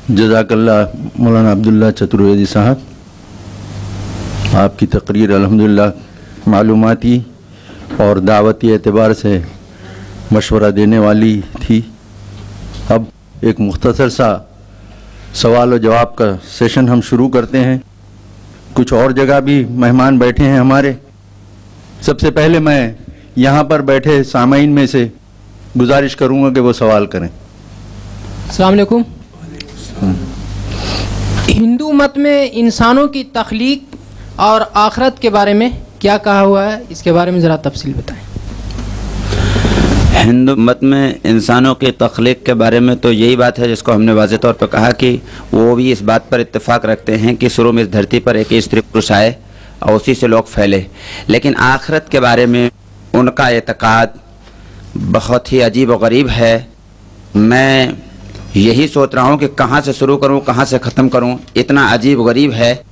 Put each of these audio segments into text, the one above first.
जज़ाकल्लाह मौलाना अब्दुल्ला चतुर्वेदी साहब, आपकी तकरीर अल्हम्दुलिल्लाह मालूमाती और दावती एतबार से मशवरा देने वाली थी। अब एक मुख्तसर सा सवाल और जवाब का सेशन हम शुरू करते हैं। कुछ और जगह भी मेहमान बैठे हैं हमारे। सबसे पहले मैं यहाँ पर बैठे सामाईन में से गुजारिश करूँगा कि वो सवाल करें। अस्सलाम वालेकुम। हिंदू मत में इंसानों की तख्लीक और आखिरत के बारे में क्या कहा हुआ है, इसके बारे में ज़रा तफसील बताएं। हिंदू मत में इंसानों की तख्लीक के बारे में तो यही बात है जिसको हमने वाज़ेह तौर पर कहा कि वो भी इस बात पर इत्तेफाक रखते हैं कि शुरू में इस धरती पर एक ही स्त्री पुरुष आए और उसी से लोग फैले। लेकिन आखिरत के बारे में उनका एतकाद बहुत ही अजीब व गरीब है। मैं यही सोच रहा हूँ कि कहाँ से शुरू करूँ, कहाँ से ख़त्म करूँ, इतना अजीब गरीब है।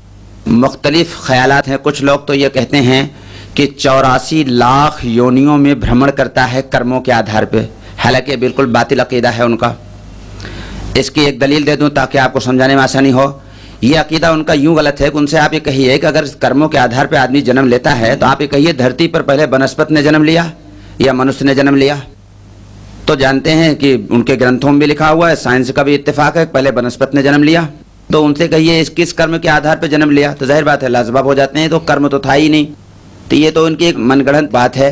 मुख्तलिफ़ ख़यालात हैं। कुछ लोग तो ये कहते हैं कि 84 लाख योनियों में भ्रमण करता है कर्मों के आधार पे, हालांकि बिल्कुल बातिल अक़ीदा है उनका। इसकी एक दलील दे दूं ताकि आपको समझाने में आसानी हो। ये अक़ीदा उनका यूँ गलत है कि उनसे आप ये कहिए कि अगर कर्मों के आधार पे आदमी जन्म लेता है तो आप ये कहिए धरती पर पहले बनस्पत ने जन्म लिया या मनुष्य ने जन्म लिया। तो जानते हैं कि उनके ग्रंथों में भी लिखा हुआ है, साइंस का भी इत्तेफाक है, पहले बनस्पत ने जन्म लिया। तो उनसे कहिए इस किस कर्म के आधार पर जन्म लिया, तो जाहिर बात है लाजवाब हो जाते हैं, तो कर्म तो था ही नहीं। तो ये तो उनकी एक मनगढ़ंत बात है।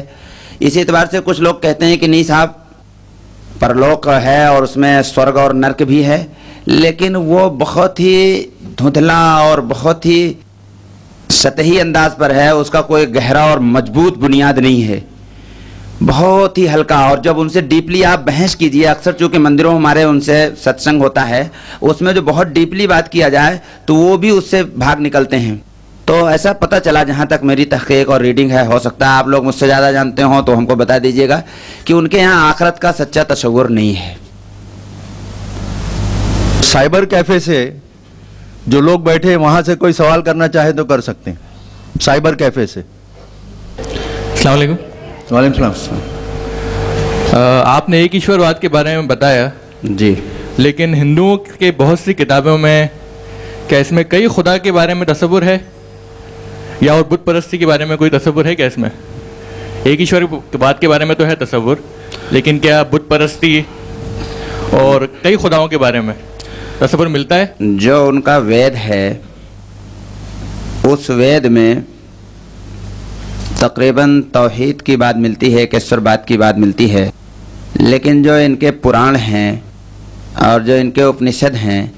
इसी एतबार से कुछ लोग कहते हैं कि नहीं साहब, परलोक है और उसमें स्वर्ग और नर्क भी है, लेकिन वो बहुत ही धुंधला और बहुत ही सतही अंदाज पर है, उसका कोई गहरा और मजबूत बुनियाद नहीं है, बहुत ही हल्का। और जब उनसे डीपली आप बहस कीजिए, अक्सर चूँकि मंदिरों में हमारे उनसे सत्संग होता है, उसमें जो बहुत डीपली बात किया जाए तो वो भी उससे भाग निकलते हैं। तो ऐसा पता चला, जहाँ तक मेरी तहक़ीक़ और रीडिंग है, हो सकता है आप लोग मुझसे ज़्यादा जानते हो तो हमको बता दीजिएगा कि उनके यहाँ आखिरत का सच्चा तसव्वुर नहीं है। साइबर कैफ़े से जो लोग बैठे वहाँ से कोई सवाल करना चाहे तो कर सकते हैं। साइबर कैफ़े से। अस्सलाम वालेकुम। वालेकुम सलाम। आपने एक ईश्वरवाद के बारे में बताया जी, लेकिन हिंदुओं के बहुत सी किताबों में क्या इसमें कई खुदा के बारे में तसव्वुर है, या और बुत परस्ती के बारे में कोई तसव्वुर है क्या इसमें? एक ईश्वरवाद के बारे में तो है तसव्वुर, लेकिन क्या बुत परस्ती और कई खुदाओं के बारे में तसव्वुर मिलता है? जो उनका वेद है उस वेद में तकरीबन तौहीद की बात मिलती है, ईश्वरवाद की बात मिलती है, लेकिन जो इनके पुराण हैं और जो इनके उपनिषद हैं,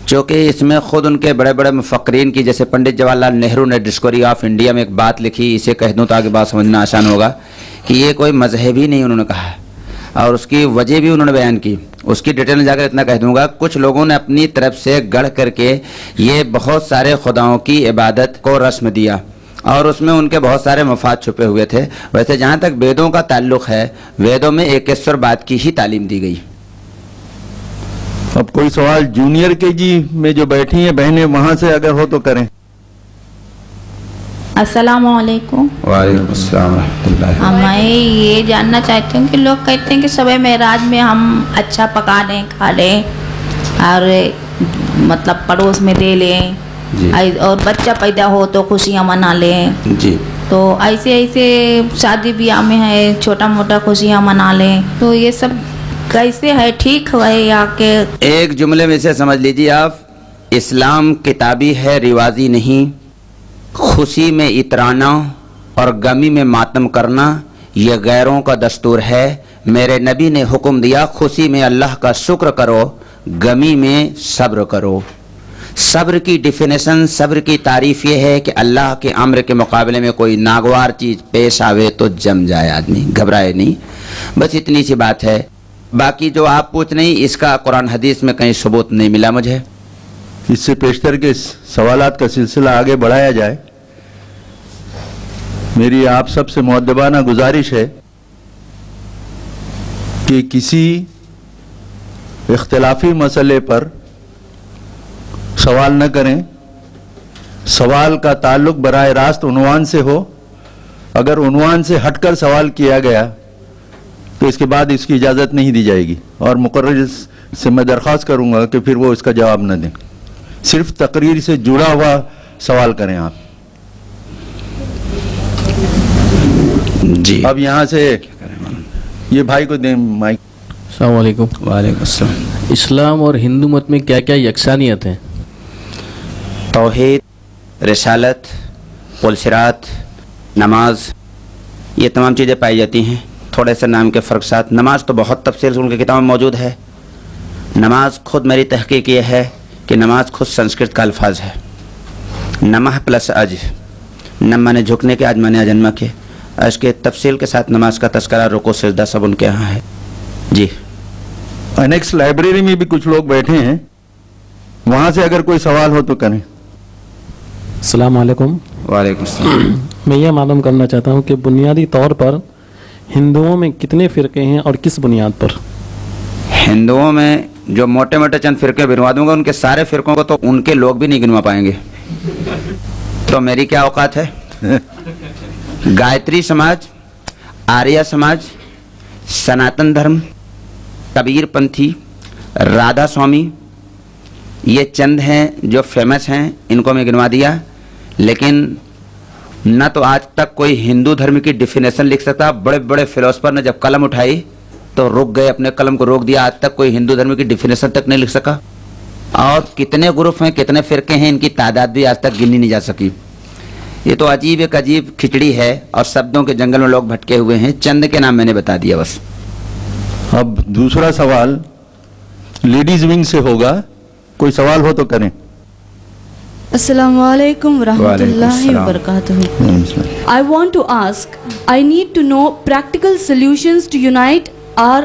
चूँकि इसमें ख़ुद उनके बड़े बड़े मुफ़क्रीन की, जैसे पंडित जवाहरलाल नेहरू ने डिस्कवरी ऑफ इंडिया में एक बात लिखी, इसे कह दूँ तो आगे बात समझना आसान होगा, कि ये कोई मजहब ही नहीं उन्होंने कहा, और उसकी वजह भी उन्होंने बयान की। उसकी डिटेल में जाकर इतना कह दूँगा, कुछ लोगों ने अपनी तरफ से गढ़ करके ये बहुत सारे खुदाओं की इबादत को रस्म दिया और उसमें उनके बहुत सारे मफाद छुपे हुए थे। वैसे जहाँ तक वेदों का ताल्लुक़ है, वेदों में एकेश्वरवाद की ही तालीम दी गई। अब कोई सवाल जूनियर केजी में जो बैठी हैं बहनें, वहाँ से अगर हो तो करें। अस्सलाम वालेकुम। वालेकुम अस्सलाम रहमतुल्लाह। मैं ये जानना चाहती हूँ कि लोग कहते हैं कि सुबह मेराज में हम अच्छा पका लें, खा लें और मतलब पड़ोस में दे लें, और बच्चा पैदा हो तो खुशियाँ मना लें जी। तो ऐसे ऐसे शादी ब्याह में है छोटा मोटा खुशियाँ मना लें, तो ये सब कैसे है, ठीक है या के? एक जुमले में से समझ लीजिए आप, इस्लाम किताबी है, रिवाजी नहीं। खुशी में इतराना और गमी में मातम करना यह गैरों का दस्तूर है। मेरे नबी ने हुक्म दिया, खुशी में अल्लाह का शुक्र करो, गमी में सब्र करो। सब्र की डिफिनेशन, सब्र की तारीफ ये है कि अल्लाह के अम्र के मुकाबले में कोई नागवार चीज़ पेश आवे तो जम जाए, आदमी घबराए नहीं। बस इतनी सी बात है। बाकी जो आप पूछ नहीं, इसका कुरान हदीस में कहीं सबूत नहीं मिला मुझे। इससे पेशतर के सवालात का सिलसिला आगे बढ़ाया जाए। मेरी आप सबसे मुअद्दबाना गुजारिश है कि किसी इख्तिलाफी मसले पर सवाल न करें। सवाल का ताल्लुक बराह रास्त उन्वान से हो। अगर उन्वान से हटकर सवाल किया गया तो इसके बाद इसकी इजाज़त नहीं दी जाएगी और मुकर्रर से मैं दरख्वास्त करूंगा कि फिर वो इसका जवाब न दें, सिर्फ तकरीर से जुड़ा हुआ सवाल करें आप। जी अब यहाँ से ये भाई को दें माइक। अस्सलाम वालेकुम। वालेकुम अस्सलाम। इस्लाम और हिंदू मत में क्या क्या यकसानियत है? तौहीद, रिसालत, पुलसिरात, नमाज, ये तमाम चीज़ें पाई जाती हैं, थोड़े से नाम के फ़र्क साथ। नमाज तो बहुत तफसील से उनकी किताब में मौजूद है। नमाज खुद मेरी तहकीक ये है कि नमाज खुद संस्कृत का अल्फाज है। नमः प्लस अज, नम माने झुकने के, आज माने अजन्मा के, अज के तफसील के साथ नमाज का तस्करा, रुकू, सिजदा सब उनके यहाँ है। जी। अनेक्स लाइब्रेरी में भी कुछ लोग बैठे हैं, वहाँ से अगर कोई सवाल हो तो करें। अस्सलाम वालेकुम। वालेकुम अस्सलाम। मैं ये मालूम करना चाहता हूँ कि बुनियादी तौर पर हिंदुओं में कितने फ़िरके हैं और किस बुनियाद पर? हिंदुओं में जो मोटे मोटे चंद फ़िरके गिनवा दूंगा, उनके सारे फ़िरकों को तो उनके लोग भी नहीं गिनवा पाएंगे, तो मेरी क्या औकात है। गायत्री समाज, आर्य समाज, सनातन धर्म, कबीर पंथी, राधा स्वामी, ये चंद हैं जो फेमस हैं, इनको मैं गिनवा दिया। लेकिन न तो आज तक कोई हिंदू धर्म की डिफिनेशन लिख सकता। बड़े बड़े फिलोसफर ने जब कलम उठाई तो रुक गए, अपने कलम को रोक दिया। आज तक कोई हिंदू धर्म की डिफिनेशन तक नहीं लिख सका। और कितने ग्रुप हैं, कितने फिरके हैं, इनकी तादाद भी आज तक गिनी नहीं जा सकी। ये तो अजीब एक अजीब खिचड़ी है और शब्दों के जंगल में लोग भटके हुए हैं। चंद के नाम मैंने बता दिया बस। अब दूसरा सवाल लेडीज विंग से होगा, कोई सवाल हो तो करें। Assalamu alaikum warahmatullahi wabarakatuh. I want to ask, I need to know practical solutions to unite our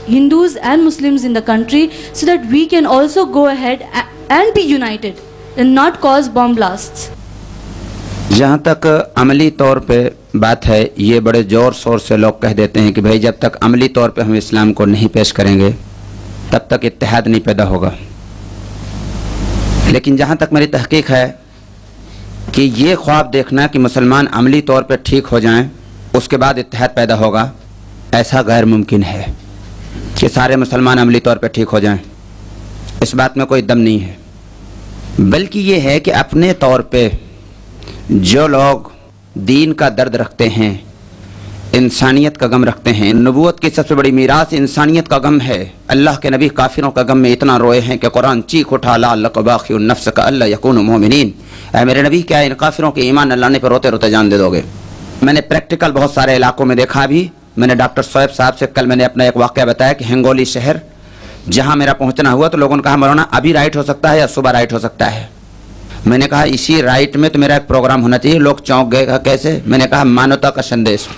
Hindus and Muslims in the country so that we can also go ahead and be united and not cause bomb blasts. जहाँ तक अमली तौर पे बात है, ये बड़े ज़ोर शोर से लोग कह देते हैं कि भाई जब तक अमली तौर पे हम इस्लाम को नहीं पेश करेंगे तब तक इत्तेहाद नहीं पैदा होगा। लेकिन जहाँ तक मेरी तहकीक है कि ये ख्वाब देखना कि मुसलमान अमली तौर पे ठीक हो जाएं, उसके बाद इत्तेहाद पैदा होगा, ऐसा गैर मुमकिन है कि सारे मुसलमान अमली तौर पे ठीक हो जाएं। इस बात में कोई दम नहीं है। बल्कि ये है कि अपने तौर पे जो लोग दीन का दर्द रखते हैं, इंसानियत का गम रखते हैं, नबूवत की सबसे बड़ी मीरास इंसानियत का गम है। अल्लाह के नबी काफिरों का गम में इतना रोए हैं कि कुरान चीख उठा लअल्लक बाखिउन नफ्सक अल्ला यकूनु मुमिनीन। ऐ मेरे नबी, क्या इन काफिरों के ईमान न लाने पर रोते रोते जान दे दोगे? मैंने प्रैक्टिकल बहुत सारे इलाकों में देखा भी। मैंने डॉक्टर शोएब साहब से कल मैंने अपना एक वाक़या बताया कि हिंगोली शहर जहाँ मेरा पहुँचना हुआ, तो लोगों ने कहा मौलाना अभी राइट हो सकता है या सुबह राइट हो सकता है। मैंने कहा इसी राइट में तो मेरा एक प्रोग्राम होना चाहिए। लोग चौंक गए, कहा कैसे? मैंने कहा मानवता का संदेश।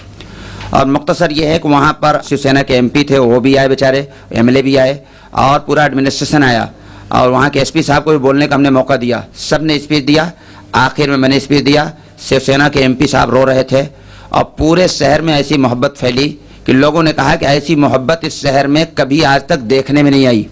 और मुख्तसर ये है कि वहाँ पर शिवसेना के एमपी थे, वो भी आए बेचारे, एमएलए भी आए और पूरा एडमिनिस्ट्रेशन आया और वहाँ के एसपी साहब को भी बोलने का हमने मौका दिया। सब ने स्पीच दिया। आखिर में मैंने स्पीच दिया। शिवसेना के एमपी साहब रो रहे थे और पूरे शहर में ऐसी मोहब्बत फैली कि लोगों ने कहा कि ऐसी मोहब्बत इस शहर में कभी आज तक देखने में नहीं आई।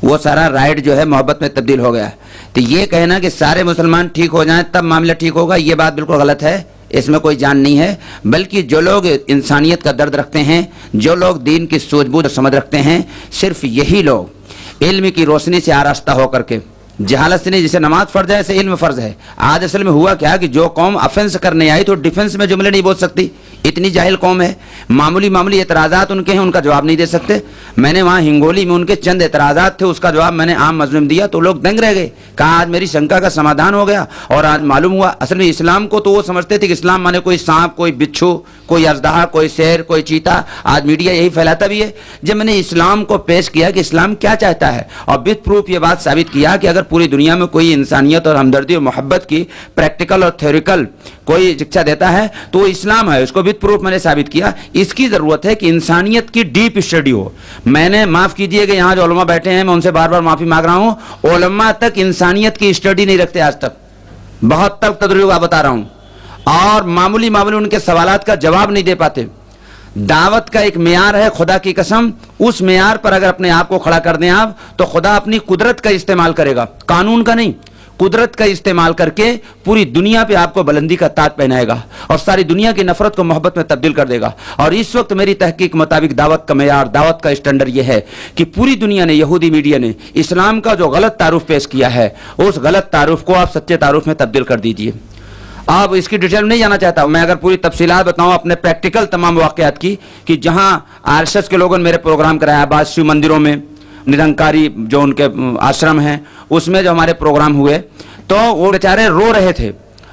वो सारा राइड जो है मोहब्बत में तब्दील हो गया। तो ये कहना कि सारे मुसलमान ठीक हो जाएं तब मामला ठीक होगा, ये बात बिल्कुल गलत है। इसमें कोई जान नहीं है। बल्कि जो लोग इंसानियत का दर्द रखते हैं, जो लोग दीन की सूझबूझ समझ रखते हैं, सिर्फ यही लोग इल्म की रोशनी से आरास्ता होकर के, जहालत से नहीं, जिसे नमाज फ़र्ज है ऐसे इल्म फ़र्ज है। आज असल में हुआ क्या कि जो कौम अफेंस करने आई तो डिफेंस में जुमले नहीं बोल सकती, इतनी जाहिल कौम है। मामूली मामूली एतराज़ात उनके हैं, उनका जवाब नहीं दे सकते। मैंने वहाँ हिंगोली में उनके चंद एतराज़ात थे, उसका जवाब मैंने आम मजलूम दिया तो लोग दंग रह गए। कहा आज मेरी शंका का समाधान हो गया। और आज मालूम हुआ असल में इस्लाम को तो वो समझते थे कि इस्लाम माने कोई सांप, कोई बिच्छू, कोई अजदहा, कोई शेर, कोई चीता। आज मीडिया यही फैलाता भी है। जब मैंने इस्लाम को पेश किया कि इस्लाम क्या चाहता है और विद प्रूफ ये बात साबित किया कि अगर पूरी दुनिया में कोई इंसानियत और हमदर्दी और मोहब्बत की प्रैक्टिकल और थ्योरिकल कोई शिक्षा देता है तो वो इस्लाम है, उसको विद प्रूफ मैंने साबित किया। इसकी ज़रूरत है कि इंसानियत की डीप स्टडी हो। मैंने माफ़ कीजिए कि यहाँ जो उलमा बैठे हैं, मैं उनसे बार बार माफ़ी मांग रहा हूँ। उलमा तक इंसानियत की स्टडी नहीं रखते आज तक, बहुत तक तजुर्बा बता रहा हूँ। और मामूली मामूली उनके सवालात का जवाब नहीं दे पाते। दावत का एक मेयार है, खुदा की कसम, उस मेयार पर अगर अपने आप को खड़ा कर दें आप तो खुदा अपनी कुदरत का इस्तेमाल करेगा, कानून का नहीं। कुदरत का इस्तेमाल करके पूरी दुनिया पे आपको बुलंदी का ताज पहनाएगा और सारी दुनिया की नफरत को मोहब्बत में तब्दील कर देगा। और इस वक्त मेरी तहकीक के मुताबिक दावत का मेयार, दावत का स्टैंडर्ड यह है कि पूरी दुनिया ने, यहूदी मीडिया ने इस्लाम का जो गलत तारुफ पेश किया है, उस गलत तारुफ को आप सच्चे तारुफ में तब्दील कर दीजिए। आप इसकी डिटेल में नहीं जाना चाहता, मैं अगर पूरी तफसीलात बताऊं अपने प्रैक्टिकल तमाम वाकयात की, कि जहां आरएसएस के लोगों ने मेरे प्रोग्राम कराया, बाद शिव मंदिरों में, निरंकारी जो उनके आश्रम हैं उसमें जो हमारे प्रोग्राम हुए, तो वो बेचारे रो रहे थे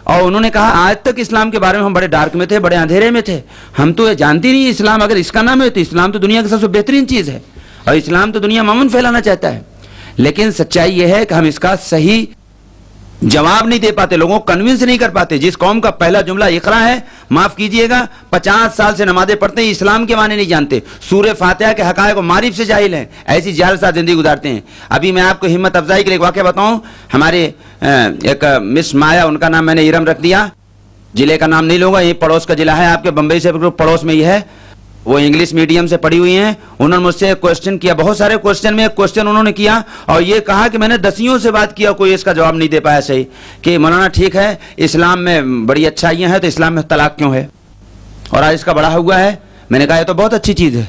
और उन्होंने कहा आज तक इस्लाम के बारे में हम बड़े डार्क में थे, बड़े अंधेरे में थे, हम तो ये जानते नहीं इस्लाम अगर इसका नाम है तो इस्लाम तो दुनिया की सबसे बेहतरीन चीज है और इस्लाम तो दुनिया में अमन फैलाना चाहता है। लेकिन सच्चाई यह है कि हम इसका सही जवाब नहीं दे पाते, लोगों को कन्विंस नहीं कर पाते। जिस कौम का पहला जुमला इकरा है, माफ कीजिएगा 50 साल से नमाजें पढ़ते हैं, इस्लाम के माने नहीं जानते, सूरह फातिहा के हकायक को मारिफ से जाहिल हैं, ऐसी जाहिल साथ जिंदगी गुजारते हैं। अभी मैं आपको हिम्मत अफजाई के लिए एक वाकया बताऊं, हमारे एक मिस माया, उनका नाम मैंने इरम रख दिया, जिले का नाम नहीं लूंगा, ये पड़ोस का जिला है आपके, बंबई से पड़ोस में ही है, वो इंग्लिश मीडियम से पढ़ी हुई हैं। उन्होंने मुझसे क्वेश्चन किया, बहुत सारे क्वेश्चन में एक क्वेश्चन उन्होंने किया और ये कहा कि मैंने दसियों से बात किया, कोई इसका जवाब नहीं दे पाया सही, कि मौलाना ठीक है इस्लाम में बड़ी अच्छाइयाँ हैं तो इस्लाम में तलाक क्यों है और आज इसका बढ़ा हुआ है। मैंने कहा ये तो बहुत अच्छी चीज़ है,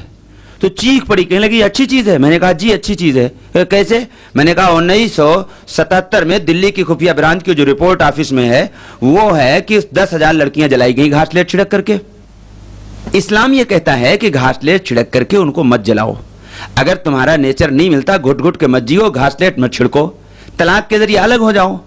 तो चीख पड़ी, कहने लगी अच्छी चीज़ है। मैंने कहा जी अच्छी चीज़ है, कैसे? मैंने कहा 1977 में दिल्ली की खुफिया ब्रांच की जो रिपोर्ट ऑफिस में है वो है कि 10,000 लड़कियां जलाई गई घासलेट छिड़क करके। इस्लाम ये कहता है कि घासलेट छिड़क करके उनको मत जलाओ, अगर तुम्हारा नेचर नहीं मिलता घुट घुट के मत जियो, घासलेट मत छिड़को, तलाक के जरिए अलग हो जाओ।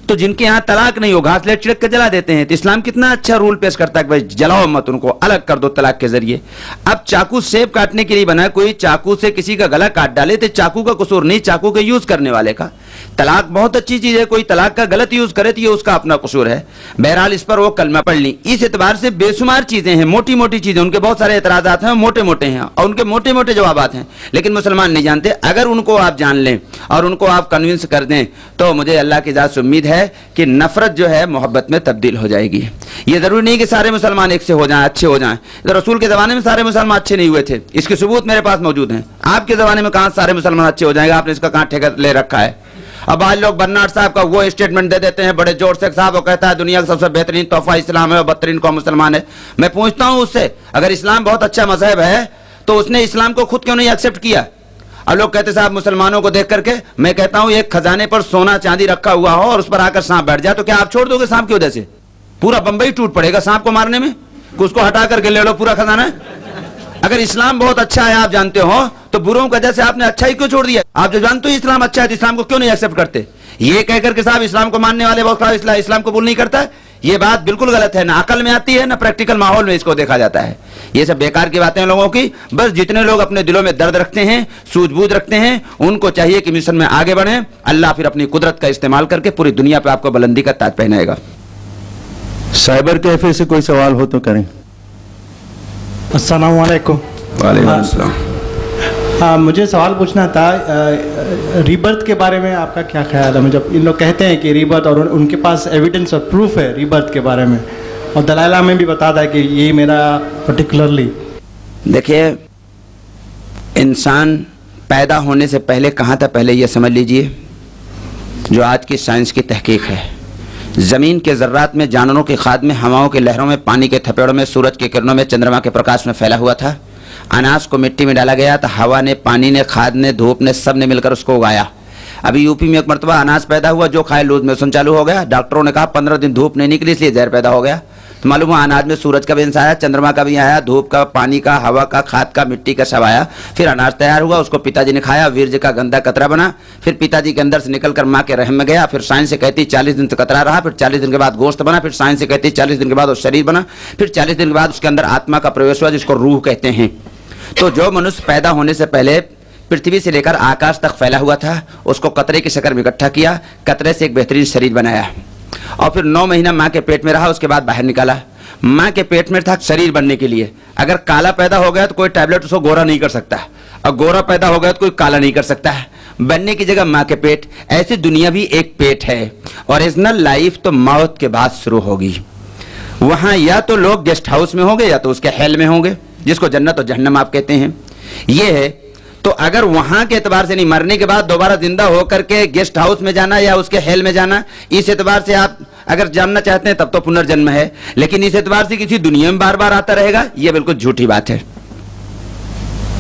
तो जिनके यहाँ तलाक नहीं हो घासलेट छिड़क के जला देते हैं, तो इस्लाम कितना अच्छा रूल पेश करता है कि भाई जलाओ मत, उनको अलग कर दो तलाक के जरिए। अब चाकू सेब काटने के लिए बना है, कोई चाकू से किसी का गला काट डाले तो चाकू का कसूर नहीं, चाकू के यूज करने वाले का। तलाक बहुत अच्छी चीज है, कोई तलाक का गलत यूज करे तो ये उसका अपना कसूर है। बहरहाल इस पर वो कलमा पढ़ ली। इस एतबार से बेशुमार चीजें हैं, मोटी मोटी चीजें, उनके बहुत सारे एतराजात हैं, मोटे मोटे हैं और उनके मोटे मोटे जवाबात हैं, लेकिन मुसलमान नहीं जानते। अगर उनको आप जान लें और उनको आप कन्विंस कर दें तो मुझे अल्लाह की जात से उम्मीद है कि नफरत जो है मोहब्बत में तब्दील हो जाएगी। ये जरूरी नहीं कि सारे मुसलमान एक से हो जाएं, अच्छे हो जाएं। रसूल के जमाने में सारे मुसलमान अच्छे नहीं हुए थे, इसके सबूत मेरे पास मौजूद हैं। आपके जमाने में कहां सारे मुसलमान अच्छे हो जाएंगे, आपने इसका कहां ठेका ले रखा है। अब आज लोग बर्नार्ड साहब का वो स्टेटमेंट दे देते हैं बड़े जोर से, साहब वो कहता है दुनिया का सबसे बेहतरीन तोहफा इस्लाम है और बदतरीन कौम मुसलमान है। मैं पूछता हूं उससे, अगर इस्लाम बहुत अच्छा मजहब है तो उसने इस्लाम को खुद क्यों नहीं एक्सेप्ट किया? अब लोग कहते साहब मुसलमानों को देख करके, मैं कहता हूं एक खजाने पर सोना चांदी रखा हुआ हो और उस पर आकर सांप बैठ जाए तो क्या आप छोड़ दोगे सांप की वजह से? पूरा बंबई टूट पड़ेगा सांप को मारने में, उसको हटा करके ले लो पूरा खजाना। अगर इस्लाम बहुत अच्छा है आप जानते हो तो बुरों की वजह से आपने अच्छा ही क्यों छोड़ दिया? आप जो जानते हो इस्लाम अच्छा है तो इस्लाम को क्यों नहीं एक्सेप्ट करते? ये कहकर के साहब इस्लाम को मानने वाले बहुत सारे इस्लाम कबूल नहीं करता है, ये बात बिल्कुल गलत है, ना अकल में आती है ना प्रैक्टिकल माहौल में इसको देखा जाता है। ये सब बेकार की बातें हैं लोगों की। बस जितने लोग अपने दिलों में दर्द रखते हैं, सूझबूझ रखते हैं, उनको चाहिए कि मिशन में आगे बढ़ें। अल्लाह फिर अपनी कुदरत का इस्तेमाल करके पूरी दुनिया पे आपको बुलंदी का ताज पहनाएगा। साइबर कैफे से कोई सवाल हो तो करें। अस्सलाम वालेकुम। वालेकुम अस्सलाम। मुझे सवाल पूछना था, रीबर्थ के बारे में आपका क्या ख्याल है? जब इन लोग कहते हैं कि रीबर्थ और उनके पास एविडेंस और प्रूफ है रीबर्थ के बारे में, और दलाई लामा में भी बताता है कि ये मेरा पर्टिकुलरली। देखिए, इंसान पैदा होने से पहले कहाँ था पहले ये समझ लीजिए, जो आज की साइंस की तहकीक है। ज़मीन के ज़र्रात में, जानवरों की खाद में, हवाओं की लहरों में, पानी के थपेड़ों में, सूरज की किरणों में, चंद्रमा के प्रकाश में फैला हुआ था। अनाज को मिट्टी में डाला गया तो हवा ने, पानी ने, खाद ने, धूप ने, सब ने मिलकर उसको उगाया। अभी यूपी में एक मरतबा अनाज पैदा हुआ, जो खाए लूज मोशन चालू हो गया। डॉक्टरों ने कहा 15 दिन धूप नहीं निकली इसलिए जहर पैदा हो गया। तो मालूम हुआ अनाज में सूरज का भी अंश आया, चंद्रमा का भी आया, धूप का, पानी का, हवा का, खाद का, मिट्टी का सब आया। फिर अनाज तैयार हुआ, उसको पिताजी ने खाया, वीर्य का गंदा कतरा बना। फिर पिताजी के अंदर से निकलकर माँ के रहम में गया। फिर साइंस से कहती 40 दिन तक कतरा रहा। फिर 40 दिन के बाद गोश्त बना। फिर साइंस से कहती 40 दिन के बाद वो शरीर बना। फिर 40 दिन के बाद उसके अंदर आत्मा का प्रवेश हुआ, जिसको रूह कहते हैं। तो जो मनुष्य पैदा होने से पहले पृथ्वी से लेकर आकाश तक फैला हुआ था, उसको कतरे की शक्ल में इकट्ठा किया, कतरे से एक बेहतरीन शरीर बनाया और फिर 9 महीना माँ के पेट में रहा। उसके बाद बाहर निकाला। माँ के पेट में था शरीर बनने के लिए। अगर काला पैदा हो गया तो कोई टैबलेट उसको गोरा नहीं कर सकता, और गोरा पैदा हो गया तो कोई काला नहीं कर सकता है। बनने की जगह माँ के पेट। ऐसी दुनिया भी एक पेट है। ओरिजिनल लाइफ तो मौत के बाद शुरू होगी। वहां या तो लोग गेस्ट हाउस में होंगे या तो उसके हेल में होंगे, जिसको जन्नत और जहन्नम आप कहते हैं। ये है तो अगर वहां के एतबार से नहीं, मरने के बाद दोबारा जिंदा होकर के गेस्ट हाउस में जाना या उसके हेल में जाना, इस एतबार से आप अगर जानना चाहते हैं तब तो पुनर्जन्म है, लेकिन इस एतबार से किसी दुनिया में बार बार आता रहेगा, यह बिल्कुल झूठी बात है।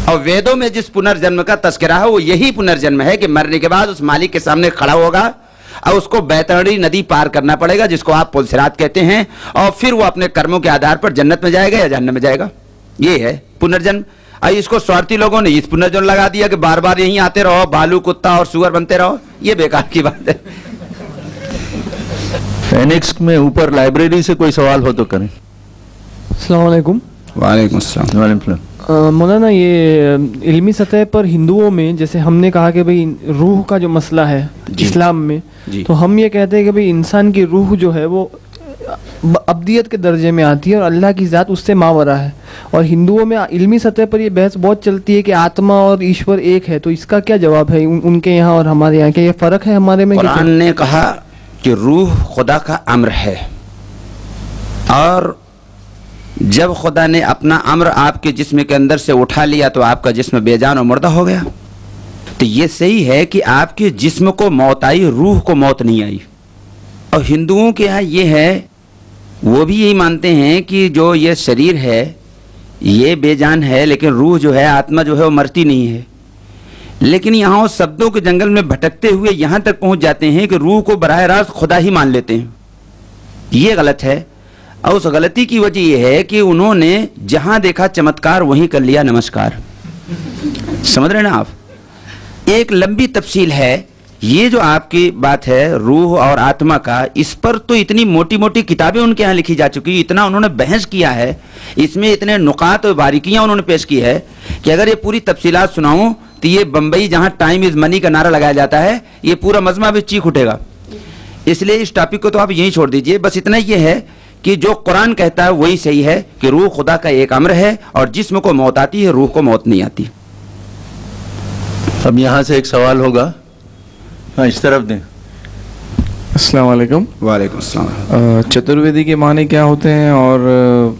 और वेदों में जिस पुनर्जन्म का तस्करा है वो यही पुनर्जन्म है कि मरने के बाद उस मालिक के सामने खड़ा होगा और उसको बैतरणी नदी पार करना पड़ेगा, जिसको आप पुलसिरात कहते हैं, और फिर वो अपने कर्मों के आधार पर जन्नत में जाएगा या जहन्नम में जाएगा। ये है पुनर्जन्म। इसको स्वार्थी लोगों ने इस पुनर्जन्म लगा दिया कि बार बार यहीं आते रहो, भालू कुत्ता और सुअर बनते रहो, ये बेकार की बात है। एनेक्स में ऊपर लाइब्रेरी से कोई सवाल हो तो करें। अस्सलाम वालेकुम। वालेकुम अस्सलाम। वालेकुम। मौलाना, ये इल्मी सतह पर हिंदुओं में जैसे हमने कहा कि भाई रूह का जो मसला है इस्लाम में, तो हम ये कहते हैं कि भाई इंसान की रूह जो है वो अब्दियत के दर्जे में आती है और अल्लाह की ज़ात उससे मावरा है। और हिंदुओं में इल्मी सतह पर ये बहस बहुत चलती है कि आत्मा और ईश्वर एक है, तो इसका क्या जवाब है उनके यहाँ और हमारे यहाँ? क्या ये फ़र्क है हमारे में? कुरान ने कहा कि रूह खुदा का अम्र है, और जब खुदा ने अपना अम्र आपके जिस्म के अंदर से उठा लिया तो आपका जिस्म बेजान और मुर्दा हो गया। तो ये सही है कि आपके जिस्म को मौत आई, रूह को मौत नहीं आई। और हिंदुओं के यहाँ ये है, वो भी यही मानते हैं कि जो ये शरीर है ये बेजान है, लेकिन रूह जो है, आत्मा जो है वो मरती नहीं है। लेकिन यहाँ वो शब्दों के जंगल में भटकते हुए यहाँ तक पहुँच जाते हैं कि रूह को बराह रास्त खुदा ही मान लेते हैं। ये गलत है। और उस गलती की वजह यह है कि उन्होंने जहां देखा चमत्कार वहीं कर लिया नमस्कार। समझ रहे ना आप? एक लंबी तफसील है। ये जो आपकी बात है रूह और आत्मा का, इस पर तो इतनी मोटी मोटी किताबें उनके यहाँ लिखी जा चुकी, इतना उन्होंने बहस किया है, इसमें इतने नुकात और बारीकियां उन्होंने पेश की है कि अगर ये पूरी तफसीलात सुनाऊं तो ये बंबई जहां टाइम इज मनी का नारा लगाया जाता है, ये पूरा मजमा भी चीख उठेगा। इसलिए इस टॉपिक को तो आप यहीं छोड़ दीजिए। बस इतना ये है कि जो कुरान कहता है वही सही है कि रूह खुदा का एक अम्र है, और जिस्म को मौत आती है, रूह को मौत नहीं आती। अब यहाँ से एक सवाल होगा। हाँ, इस तरफ दें। अस्सलाम वालेकुम। वालेकुम अस्सलाम। चतुर्वेदी के माने क्या होते हैं और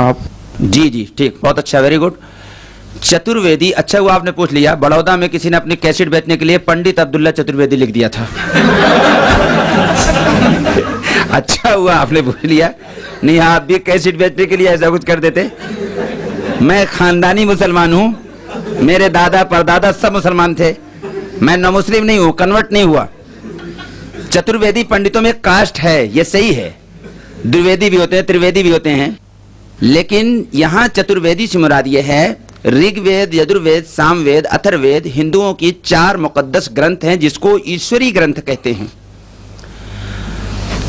आप? जी जी ठीक, बहुत अच्छा, वेरी गुड। चतुर्वेदी, अच्छा हुआ आपने पूछ लिया। बड़ौदा में किसी ने अपनी कैसेट बेचने के लिए पंडित अब्दुल्ला चतुर्वेदी लिख दिया था। अच्छा हुआ आपने पूछ लिया, नहीं आप भी कैसेट बेचने के लिए ऐसा कुछ कर देते। मैं खानदानी मुसलमान हूँ, मेरे दादा परदादा सब मुसलमान थे, मैं न मुस्लिम नहीं हूँ, कन्वर्ट नहीं हुआ। चतुर्वेदी पंडितों में कास्ट है, ये सही है। द्विवेदी भी होते हैं, त्रिवेदी भी होते हैं, लेकिन यहाँ चतुर्वेदी से मुराद ये है ऋग्वेद, यजुर्वेद, सामवेद, अथर्ववेद हिंदुओं की 4 मुकद्दस ग्रंथ हैं जिसको ईश्वरी ग्रंथ कहते हैं।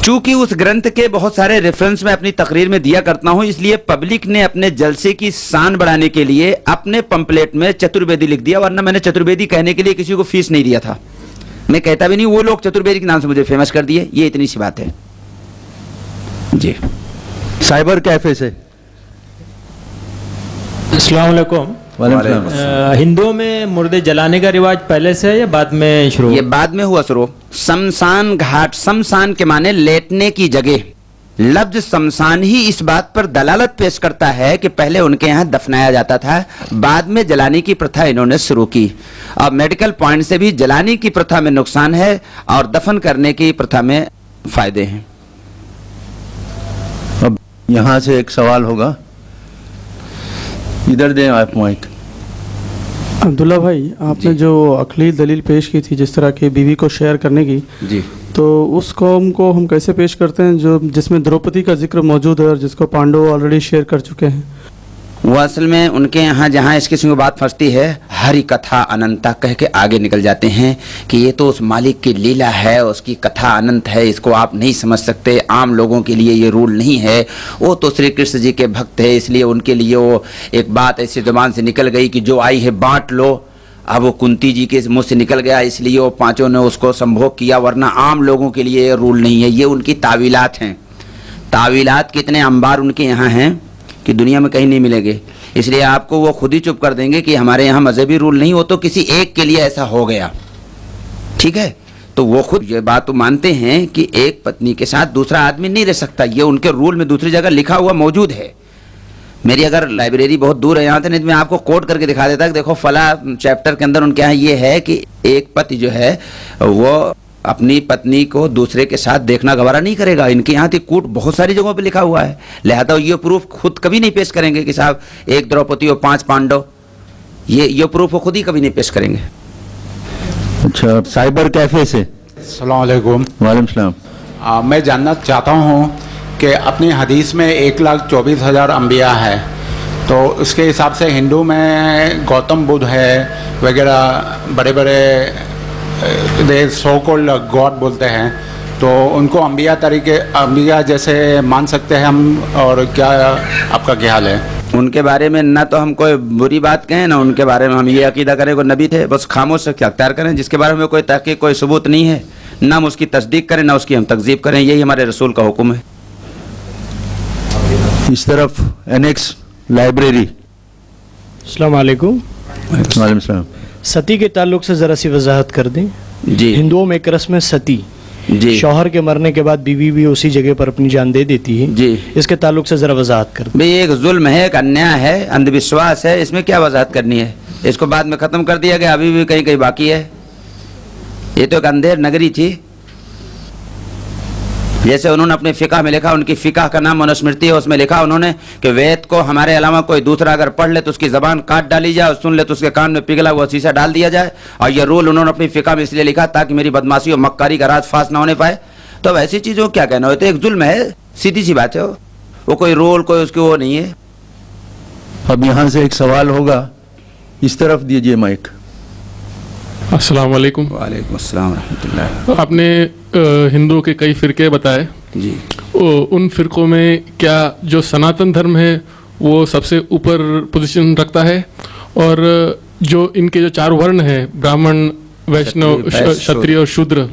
चूंकि उस ग्रंथ के बहुत सारे रेफरेंस मैं अपनी तकरीर में दिया करता हूं, इसलिए पब्लिक ने अपने जलसे की शान बढ़ाने के लिए अपने पंपलेट में चतुर्वेदी लिख दिया, वरना मैंने चतुर्वेदी कहने के लिए किसी को फीस नहीं दिया था। मैं कहता भी नहीं, वो लोग चतुर्वेदी के नाम से मुझे फेमस कर दिए। ये इतनी सी बात है जी। साइबर कैफे से। अस्सलाम वालेकुम। हिंदुओं में मुर्दे जलाने का रिवाज पहले से है या बाद में शुरू? ये बाद में हुआ शुरू। शमशान घाट, शमशान के माने लेटने की जगह। लफ्ज शमशान ही इस बात पर दलालत पेश करता है कि पहले उनके यहाँ दफनाया जाता था, बाद में जलाने की प्रथा इन्होंने शुरू की। और मेडिकल पॉइंट से भी जलाने की प्रथा में नुकसान है और दफन करने की प्रथा में फायदे हैं। अब यहाँ से एक सवाल होगा, इधर दें आप माइक। अब्दुल्ला भाई, आपने जो अखली दलील पेश की थी जिस तरह की बीवी को शेयर करने की जी, तो उस कौम को हम कैसे पेश करते हैं जो जिसमें द्रौपदी का जिक्र मौजूद है और जिसको पांडव ऑलरेडी शेयर कर चुके हैं? वो असल में उनके यहाँ जहाँ इस किस्म की बात फंसती है, हरि कथा अनंता कह के आगे निकल जाते हैं कि ये तो उस मालिक की लीला है, उसकी कथा अनंत है, इसको आप नहीं समझ सकते, आम लोगों के लिए ये रूल नहीं है। वो तो श्री कृष्ण जी के भक्त है, इसलिए उनके लिए वो एक बात ऐसी जुबान से निकल गई कि जो आई है बांट लो। अब वो कुंती जी के मुँह से निकल गया, इसलिए वो पाँचों ने उसको संभोग किया, वरना आम लोगों के लिए ये रूल नहीं है। ये उनकी तावीलात हैं। तावीलात कितने अंबार उनके यहाँ हैं कि दुनिया में कहीं नहीं मिलेंगे। इसलिए आपको वो खुद ही चुप कर देंगे कि हमारे यहाँ मजहबी रूल नहीं, हो तो किसी एक के लिए ऐसा हो गया, ठीक है। तो वो खुद ये बात तो मानते हैं कि एक पत्नी के साथ दूसरा आदमी नहीं रह सकता, ये उनके रूल में दूसरी जगह लिखा हुआ मौजूद है। मेरी अगर लाइब्रेरी बहुत दूर है यहाँ से, नहीं तो मैं आपको कोट करके दिखा देता कि देखो फला चैप्टर के अंदर उनके यहाँ ये है कि एक पति जो है वो अपनी पत्नी को दूसरे के साथ देखना गवारा नहीं करेगा। इनके यहाँ तो कूट बहुत सारी जगहों पे लिखा हुआ है, लिहाजा ये प्रूफ खुद कभी नहीं पेश करेंगे कि साहब एक द्रौपदी और 5 पांडव, ये प्रूफ वो खुद ही कभी नहीं पेश करेंगे। अच्छा, साइबर कैफे से। अस्सलाम वालेकुम। वालेकुम सलाम। मैं जानना चाहता हूँ कि अपनी हदीस में 1,24,000 अम्बिया है, तो उसके हिसाब से हिंदू में गौतम बुद्ध है वगैरह बड़े बड़े दे सो कॉल्ड गॉड बोलते हैं, तो उनको अम्बिया जैसे मान सकते हैं हम, और क्या आपका ख्याल है? उनके बारे में ना तो हम कोई बुरी बात कहें ना उनके बारे में हम ये अकीदा करें कोई नबी थे, बस खामोश अख्तियार करें। जिसके बारे में कोई तहकीक कोई सबूत नहीं है, ना हम उसकी तस्दीक करें ना उसकी हम तकजीब करें, यही हमारे रसूल का हुक्म है। इस तरफ एनेक्स लाइब्रेरी। अस्सलाम वालेकुम। वालेकुम सलाम। सती के ताल्लुक से ज़रा सी वजाहत कर दें। जी। हिंदुओं में एक रस्म है सती, जी, शौहर के मरने के बाद बीवी भी उसी जगह पर अपनी जान दे देती है। जी, इसके ताल्लुक से ज़रा वजाहत कर दें। भाई एक जुल्म है, एक अन्याय है, अंधविश्वास है, इसमें क्या वजाहत करनी है? इसको बाद में ख़त्म कर दिया गया, अभी भी कहीं कहीं बाकी है। ये तो एक अंधेर नगरी थी। जैसे उन्होंने अपने फ़िक़ह में लिखा, उनकी फ़िक़ह का नाम मनुस्मृति है, उसमें लिखा उन्होंने कि वेद को हमारे अलावा कोई दूसरा अगर पढ़ ले तो उसकी ज़बान काट डाली जाए और सुन ले तो उसके कान में पिघला हुआ शीशा डाल दिया जाए। और ये रूल उन्होंने अपनी फ़िक़ह में इसलिए लिखा ताकि मेरी बदमाशी और मक्कारी का राज फाश ना होने पाए। तो अब ऐसी चीज़ों क्या कहना हो, तो एक जुल्म है, सीधी सी बात है। वो कोई रोल कोई उसकी वो नहीं है। अब यहाँ से एक सवाल होगा, इस तरफ दीजिए माइक। अस्सलाम वालेकुम। वालेकुम अस्सलाम व रहमतुल्लाह। आपने हिंदुओं के कई फ़िरके बताए जी, उन फ़िरकों में क्या जो सनातन धर्म है वो सबसे ऊपर पोजीशन रखता है, और जो इनके जो 4 वर्ण हैं ब्राह्मण वैष्णव क्षत्रिय और शूद्र,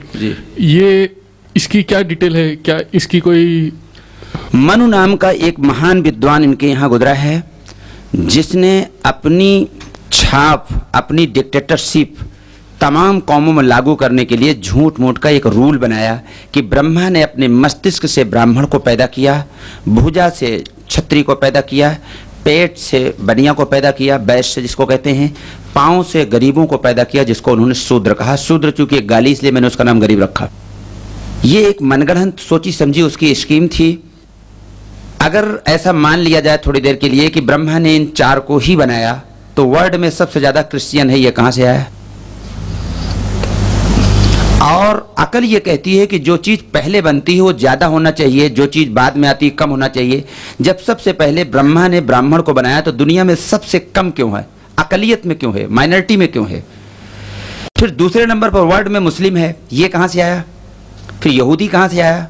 ये इसकी क्या डिटेल है? क्या इसकी कोई? मनु नाम का एक महान विद्वान इनके यहाँ गुजरा है, जिसने अपनी छाप, अपनी डिक्टेटरशिप तमाम कौमों में लागू करने के लिए झूठ मूठ का एक रूल बनाया कि ब्रह्मा ने अपने मस्तिष्क से ब्राह्मण को पैदा किया, भुजा से क्षत्रिय को पैदा किया, पेट से बनिया को पैदा किया, वैश्य जिसको कहते हैं, पाँव से गरीबों को पैदा किया जिसको उन्होंने शूद्र कहा। शूद्र चूंकि एक गाली इसलिए मैंने उसका नाम गरीब रखा। ये एक मनगढ़ंत सोची समझी उसकी स्कीम थी। अगर ऐसा मान लिया जाए थोड़ी देर के लिए कि ब्रह्मा ने इन 4 को ही बनाया, तो वर्ल्ड में सबसे ज़्यादा क्रिश्चियन है, ये कहाँ से आया? और अकल ये कहती है कि जो चीज़ पहले बनती है वो ज़्यादा होना चाहिए, जो चीज़ बाद में आती है कम होना चाहिए। जब सबसे पहले ब्रह्मा ने ब्राह्मण को बनाया तो दुनिया में सबसे कम क्यों है? अकलियत में क्यों है? माइनॉरिटी में क्यों है? फिर दूसरे नंबर पर वर्ल्ड में मुस्लिम है, ये कहाँ से आया? फिर यहूदी कहाँ से आया?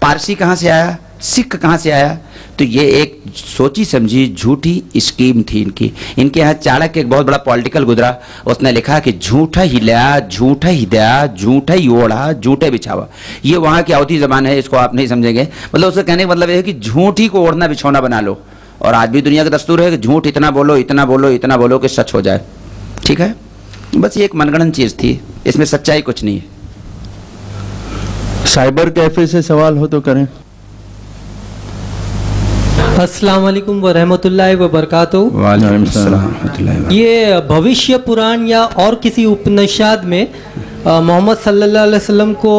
पारसी कहाँ से आया? सिख कहाँ से आया? तो ये एक सोची समझी झूठी स्कीम थी इनकी। इनके यहाँ चाणक्य एक बहुत बड़ा पॉलिटिकल गुजरा, उसने लिखा कि झूठा ही लिया, झूठा ही दिया, झूठा ही ओढ़ा, झूठे बिछावा। ये वहाँ की आवती ज़बान है, इसको आप नहीं समझेंगे। मतलब उसका कहने का मतलब ये है कि झूठ ही को ओढ़ना बिछौना बना लो। और आज भी दुनिया का दस्तूर है कि झूठ इतना बोलो, इतना बोलो, इतना बोलो कि सच हो जाए। ठीक है, बस ये एक मनगढ़ंत चीज़ थी, इसमें सच्चाई कुछ नहीं है। साइबर कैफे से सवाल हो तो करें। अस्सलाम वालेकुम व रहमतुल्लाहि व बरकातुहू। वालेकुम अस्सलाम व रहमतुल्लाहि। ये भविष्य पुराण या और किसी उपनिषद में मोहम्मद सल्लल्लाहु अलैहि वसल्लम को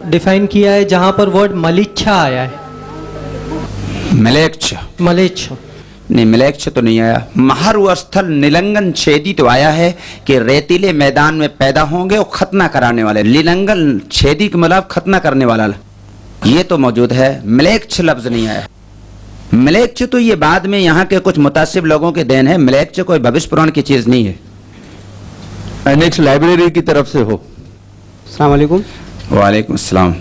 डिफाइन किया है जहाँ पर वर्ड मलिच्छा आया है? मलेच्छ नहीं, मलेच्छ तो नहीं आया। महारुस्थल निलंगन छेदी तो आया है कि रेतीले मैदान में पैदा होंगे और खतना कराने वाले। निलंगन छेदी के मतलब खतना करने वाला, ये तो मौजूद है। मलेच्छ लफ्ज नहीं आया। मलेच्छ तो ये बाद में यहाँ के कुछ मुतासिब लोगों के देन है। मलेच्छ कोई भविष्य पुराण की चीज नहीं है। नेक्स्ट लाइब्रेरी की तरफ से हो। अस्सलाम वालेकुम। वालेकुम अस्सलाम।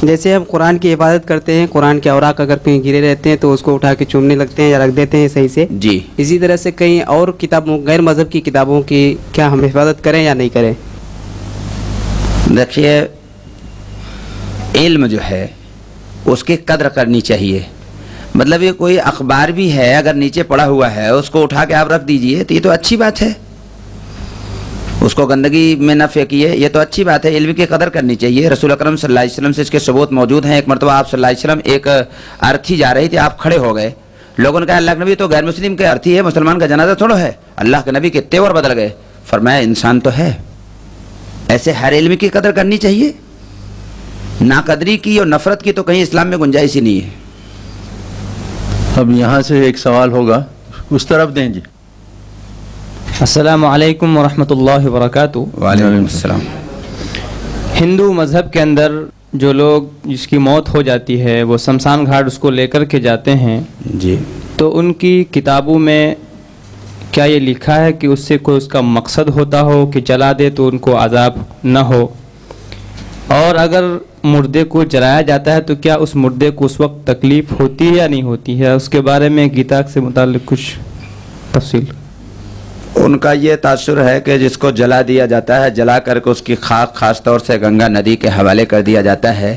जैसे हम कुरान की इबादत करते हैं, कुरान के औराक अगर कहीं गिरे रहते हैं तो उसको उठा के चूमने लगते हैं या रख देते हैं सही से जी। इसी तरह से कहीं और किताबों, गैर मजहब की किताबों की क्या हम हिफाजत करें या नहीं करें? देखिए, इल्म जो है उसकी कद्र करनी चाहिए। मतलब ये कोई अखबार भी है, अगर नीचे पड़ा हुआ है उसको उठा के आप रख दीजिए तो ये तो अच्छी बात है। उसको गंदगी में न फेंकिए, ये तो अच्छी बात है। इल्म की कदर करनी चाहिए। रसूल अकरम सल्लल्लाहु अलैहि वसल्लम से इसके सबूत मौजूद हैं। एक मरतबा आप सल्लल्लाहु अलैहि वसल्लम एक अर्थी जा रही थी, आप खड़े हो गए लोगों ने कहा अल्लाह के नबी तो गैर मुस्लिम के अर्थी है, मुसलमान का जनाजा थोड़ा है। अल्लाह के नबी के तेवर बदल गए, फरमाया इंसान तो है। ऐसे हर इल्म की कदर करनी चाहिए, नाकदरी की और नफरत की तो कहीं इस्लाम में गुंजाइश ही नहीं है। अब यहाँ से एक सवाल होगा, उस तरफ दें जी। अस्सलामु अलैकुम वरहमतुल्लाहि वबरकातुहू। वालेकुम अस्सलाम। हिंदू मज़हब के अंदर जो लोग जिसकी मौत हो जाती है वो शमशान घाट उसको लेकर के जाते हैं जी, तो उनकी किताबों में क्या ये लिखा है कि उससे कोई उसका मकसद होता हो कि जला दे तो उनको अजाब न हो? और अगर मुर्दे को जलाया जाता है तो क्या उस मुर्दे को उस वक्त तकलीफ़ होती है या नहीं होती है? उसके बारे में गीता से मुताल्लिक़ कुछ तफसील। उनका ये तासुर है कि जिसको जला दिया जाता है, जला करके उसकी खाक खास तौर से गंगा नदी के हवाले कर दिया जाता है,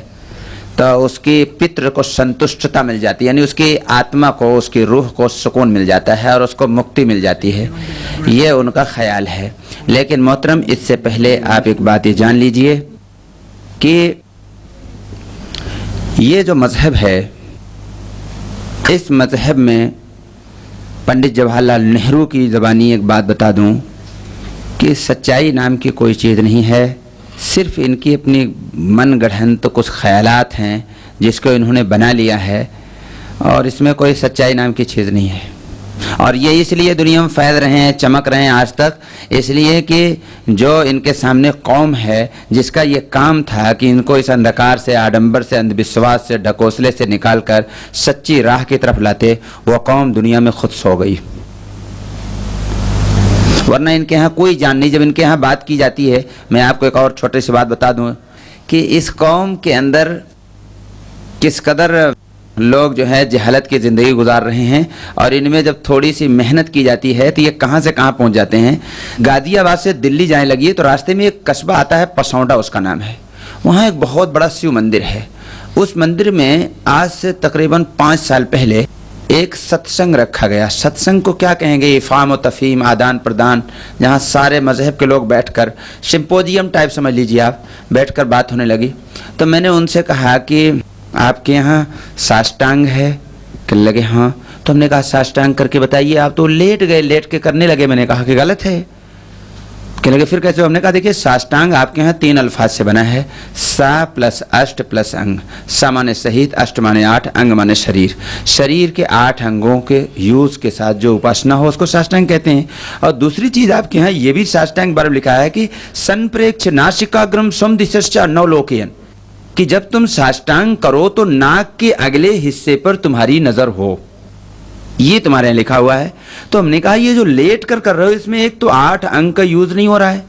तो उसकी पितृ को संतुष्टता मिल जाती है, यानी उसकी आत्मा को, उसकी रूह को सुकून मिल जाता है और उसको मुक्ति मिल जाती है। ये उनका ख्याल है। लेकिन मोहतरम, इससे पहले आप एक बात ये जान लीजिए कि ये जो मज़हब है, इस मज़हब में पंडित जवाहरलाल नेहरू की ज़बानी एक बात बता दूं कि सच्चाई नाम की कोई चीज़ नहीं है, सिर्फ़ इनकी अपनी मन गढ़ंत कुछ ख़यालात हैं जिसको इन्होंने बना लिया है, और इसमें कोई सच्चाई नाम की चीज़ नहीं है। और ये इसलिए दुनिया में फैल रहे हैं, चमक रहे हैं आज तक, इसलिए कि जो इनके सामने कौम है जिसका ये काम था कि इनको इस अंधकार से, आडंबर से, अंधविश्वास से, ढकोसले से निकाल कर सच्ची राह की तरफ लाते, वो कौम दुनिया में खुद सो गई। वरना इनके यहाँ कोई जान नहीं। जब इनके यहाँ बात की जाती है, मैं आपको एक और छोटी सी बात बता दूँ कि इस कौम के अंदर किस कदर लोग जो है जहालत की ज़िंदगी गुजार रहे हैं, और इनमें जब थोड़ी सी मेहनत की जाती है तो ये कहाँ से कहाँ पहुँच जाते हैं। गाजियाबाद से दिल्ली जाने लगी तो रास्ते में एक कस्बा आता है, पसौंडा उसका नाम है। वहाँ एक बहुत बड़ा शिव मंदिर है। उस मंदिर में आज से तकरीबन 5 साल पहले एक सत्संग रखा गया। सत्संग को क्या कहेंगे, इफ़ाम और तफ़हीम, आदान प्रदान, जहाँ सारे मज़हब के लोग बैठकर, सिंपोजियम टाइप समझ लीजिए आप, बैठकर बात होने लगी। तो मैंने उनसे कहा कि आपके यहाँ साष्टांग है? कहने लगे हाँ। तो हमने कहा साष्टांग करके बताइए। आप तो लेट गए, लेट के करने लगे। मैंने कहा कि गलत है। कहने लगे फिर कैसे? हमने कहा देखिए, साष्टांग आपके यहाँ 3 अल्फाज से बना है, सा प्लस अष्ट प्लस अंग। सा माने सहित, अष्ट माने 8, अंग माने शरीर। शरीर के 8 अंगों के यूज के साथ जो उपासना हो उसको साष्टांग कहते हैं। और दूसरी चीज आपके यहाँ ये भी साष्टांग बार लिखा है कि संप्रेक्ष नासिकाग्रम समदिशश्च नवलोकयन, कि जब तुम साष्टांग करो तो नाक के अगले हिस्से पर तुम्हारी नजर हो। ये तुम्हारे यहाँ लिखा हुआ है। तो हमने कहा ये जो लेट कर रहे हो, इसमें एक तो 8 अंग का यूज नहीं हो रहा है,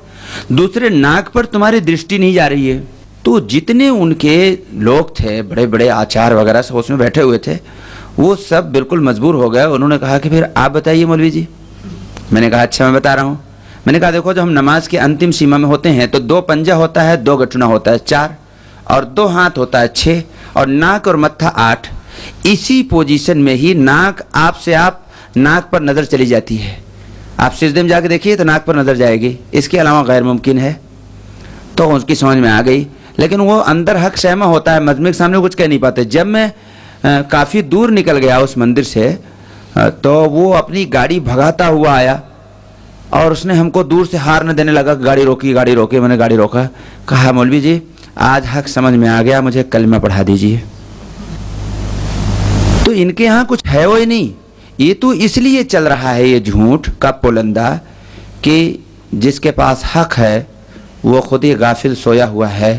दूसरे नाक पर तुम्हारी दृष्टि नहीं जा रही है। तो जितने उनके लोग थे, बड़े बड़े आचार वगैरह सब उसमें बैठे हुए थे, वो सब बिल्कुल मजबूर हो गए। उन्होंने कहा कि फिर आप बताइए मौलवी जी। मैंने कहा अच्छा मैं बता रहा हूँ। मैंने कहा देखो, जब हम नमाज के अंतिम सीमा में होते हैं तो 2 पंजा होता है, 2 गठुना होता है 4, और 2 हाथ होता है 6, और नाक और मत्था 8। इसी पोजीशन में ही नाक आपसे आप नाक पर नज़र चली जाती है। आप सिजदे में जाके देखिए तो नाक पर नज़र जाएगी, इसके अलावा गैर मुमकिन है। तो उसकी समझ में आ गई, लेकिन वो अंदर हक सहमा होता है, मजमे के सामने कुछ कह नहीं पाते। जब मैं काफ़ी दूर निकल गया उस मंदिर से, तो वो अपनी गाड़ी भगाता हुआ आया और उसने हमको दूर से हार न देने लगा, गाड़ी रोकी गाड़ी रोकी। मैंने गाड़ी रोका, कहा मौलवी जी आज हक समझ में आ गया, मुझे कलमा पढ़ा दीजिए। तो इनके यहाँ कुछ है वो ही नहीं। ये तो इसलिए चल रहा है ये झूठ का पुलंदा कि जिसके पास हक है वो खुद ही गाफिल सोया हुआ है।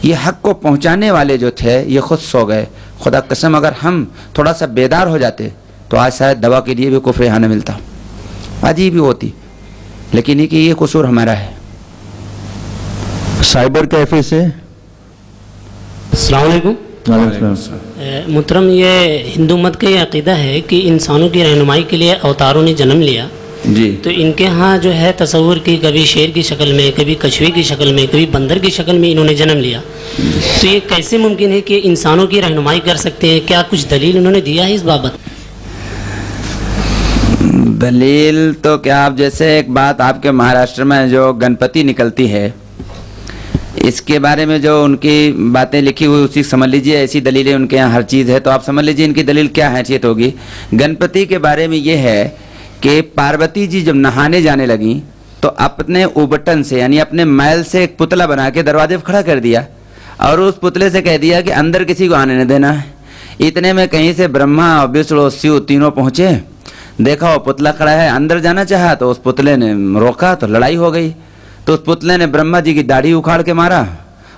ये हक को पहुँचाने वाले जो थे ये खुद सो गए। खुदा कसम, अगर हम थोड़ा सा बेदार हो जाते तो आज शायद दवा के लिए भी कुफ्र यहाँ न मिलता, अजीब ही होती। लेकिन ये कि ये कसूर हमारा है। साइबर कैफे से अस्सलाम वालेकुम। मुहतरम, ये हिंदू मत का ये अकीदा है कि इंसानों की रहनुमाई के लिए अवतारों ने जन्म लिया जी। तो इनके यहाँ जो है तस्वुर की, कभी शेर की शक्ल में, कभी कछुए की शक्ल में, कभी बंदर की शक्ल में इन्होंने जन्म लिया। तो ये कैसे मुमकिन है कि इंसानों की रहनुमाई कर सकते हैं? क्या कुछ दलील उन्होंने दिया है इस बाबत? दलील तो क्या, आप जैसे एक बात आपके महाराष्ट्र में जो गणपति निकलती है, इसके बारे में जो उनकी बातें लिखी हुई उसी समझ लीजिए, ऐसी दलीलें उनके यहाँ हर चीज़ है। तो आप समझ लीजिए इनकी दलील क्या हैसियत होगी। गणपति के बारे में ये है कि पार्वती जी जब नहाने जाने लगी तो अपने उबटन से यानी अपने मैल से एक पुतला बना के दरवाजे पर खड़ा कर दिया और उस पुतले से कह दिया कि अंदर किसी को आने न देना है। इतने में कहीं से ब्रह्मा और विष्णु और शिव तीनों पहुँचे, देखा वो पुतला खड़ा है, अंदर जाना चाहा तो उस पुतले ने रोका तो लड़ाई हो गई। तो उस पुतले ने ब्रह्मा जी की दाढ़ी उखाड़ के मारा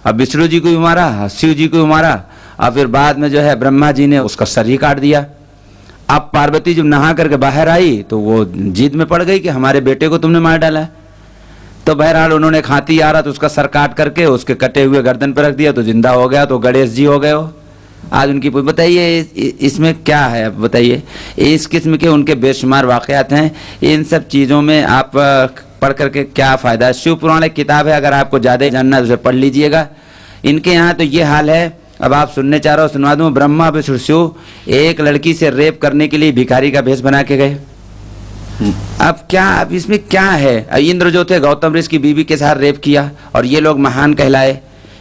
और विष्णु जी को भी मारा, शिव जी को भी मारा और फिर बाद में जो है ब्रह्मा जी ने उसका सर ही काट दिया। अब पार्वती जब नहा करके बाहर आई तो वो जिद में पड़ गई कि हमारे बेटे को तुमने मार डाला है। तो बहरहाल उन्होंने खाती आ रहा तो उसका सर काट करके उसके कटे हुए गर्दन पर रख दिया तो जिंदा हो गया। तो गणेश जी हो गए हो। आज उनकी बताइए इसमें क्या है, आप बताइए। इस किस्म के उनके बेशुमार वाक़यात हैं। इन सब चीज़ों में आप पढ़ करके क्या फ़ायदा। शिव पुराण एक किताब है, अगर आपको ज़्यादा जानना है उसे पढ़ लीजिएगा। इनके यहाँ तो ये हाल है, अब आप सुनने चाह रहे हो सुनवा दूँ। ब्रह्मा विष्णु शिव एक लड़की से रेप करने के लिए भिखारी का भेष बना के गए। अब क्या, अब इसमें क्या है। इंद्र जो थे गौतम ऋषि की बीवी के साथ रेप किया और ये लोग महान कहलाए।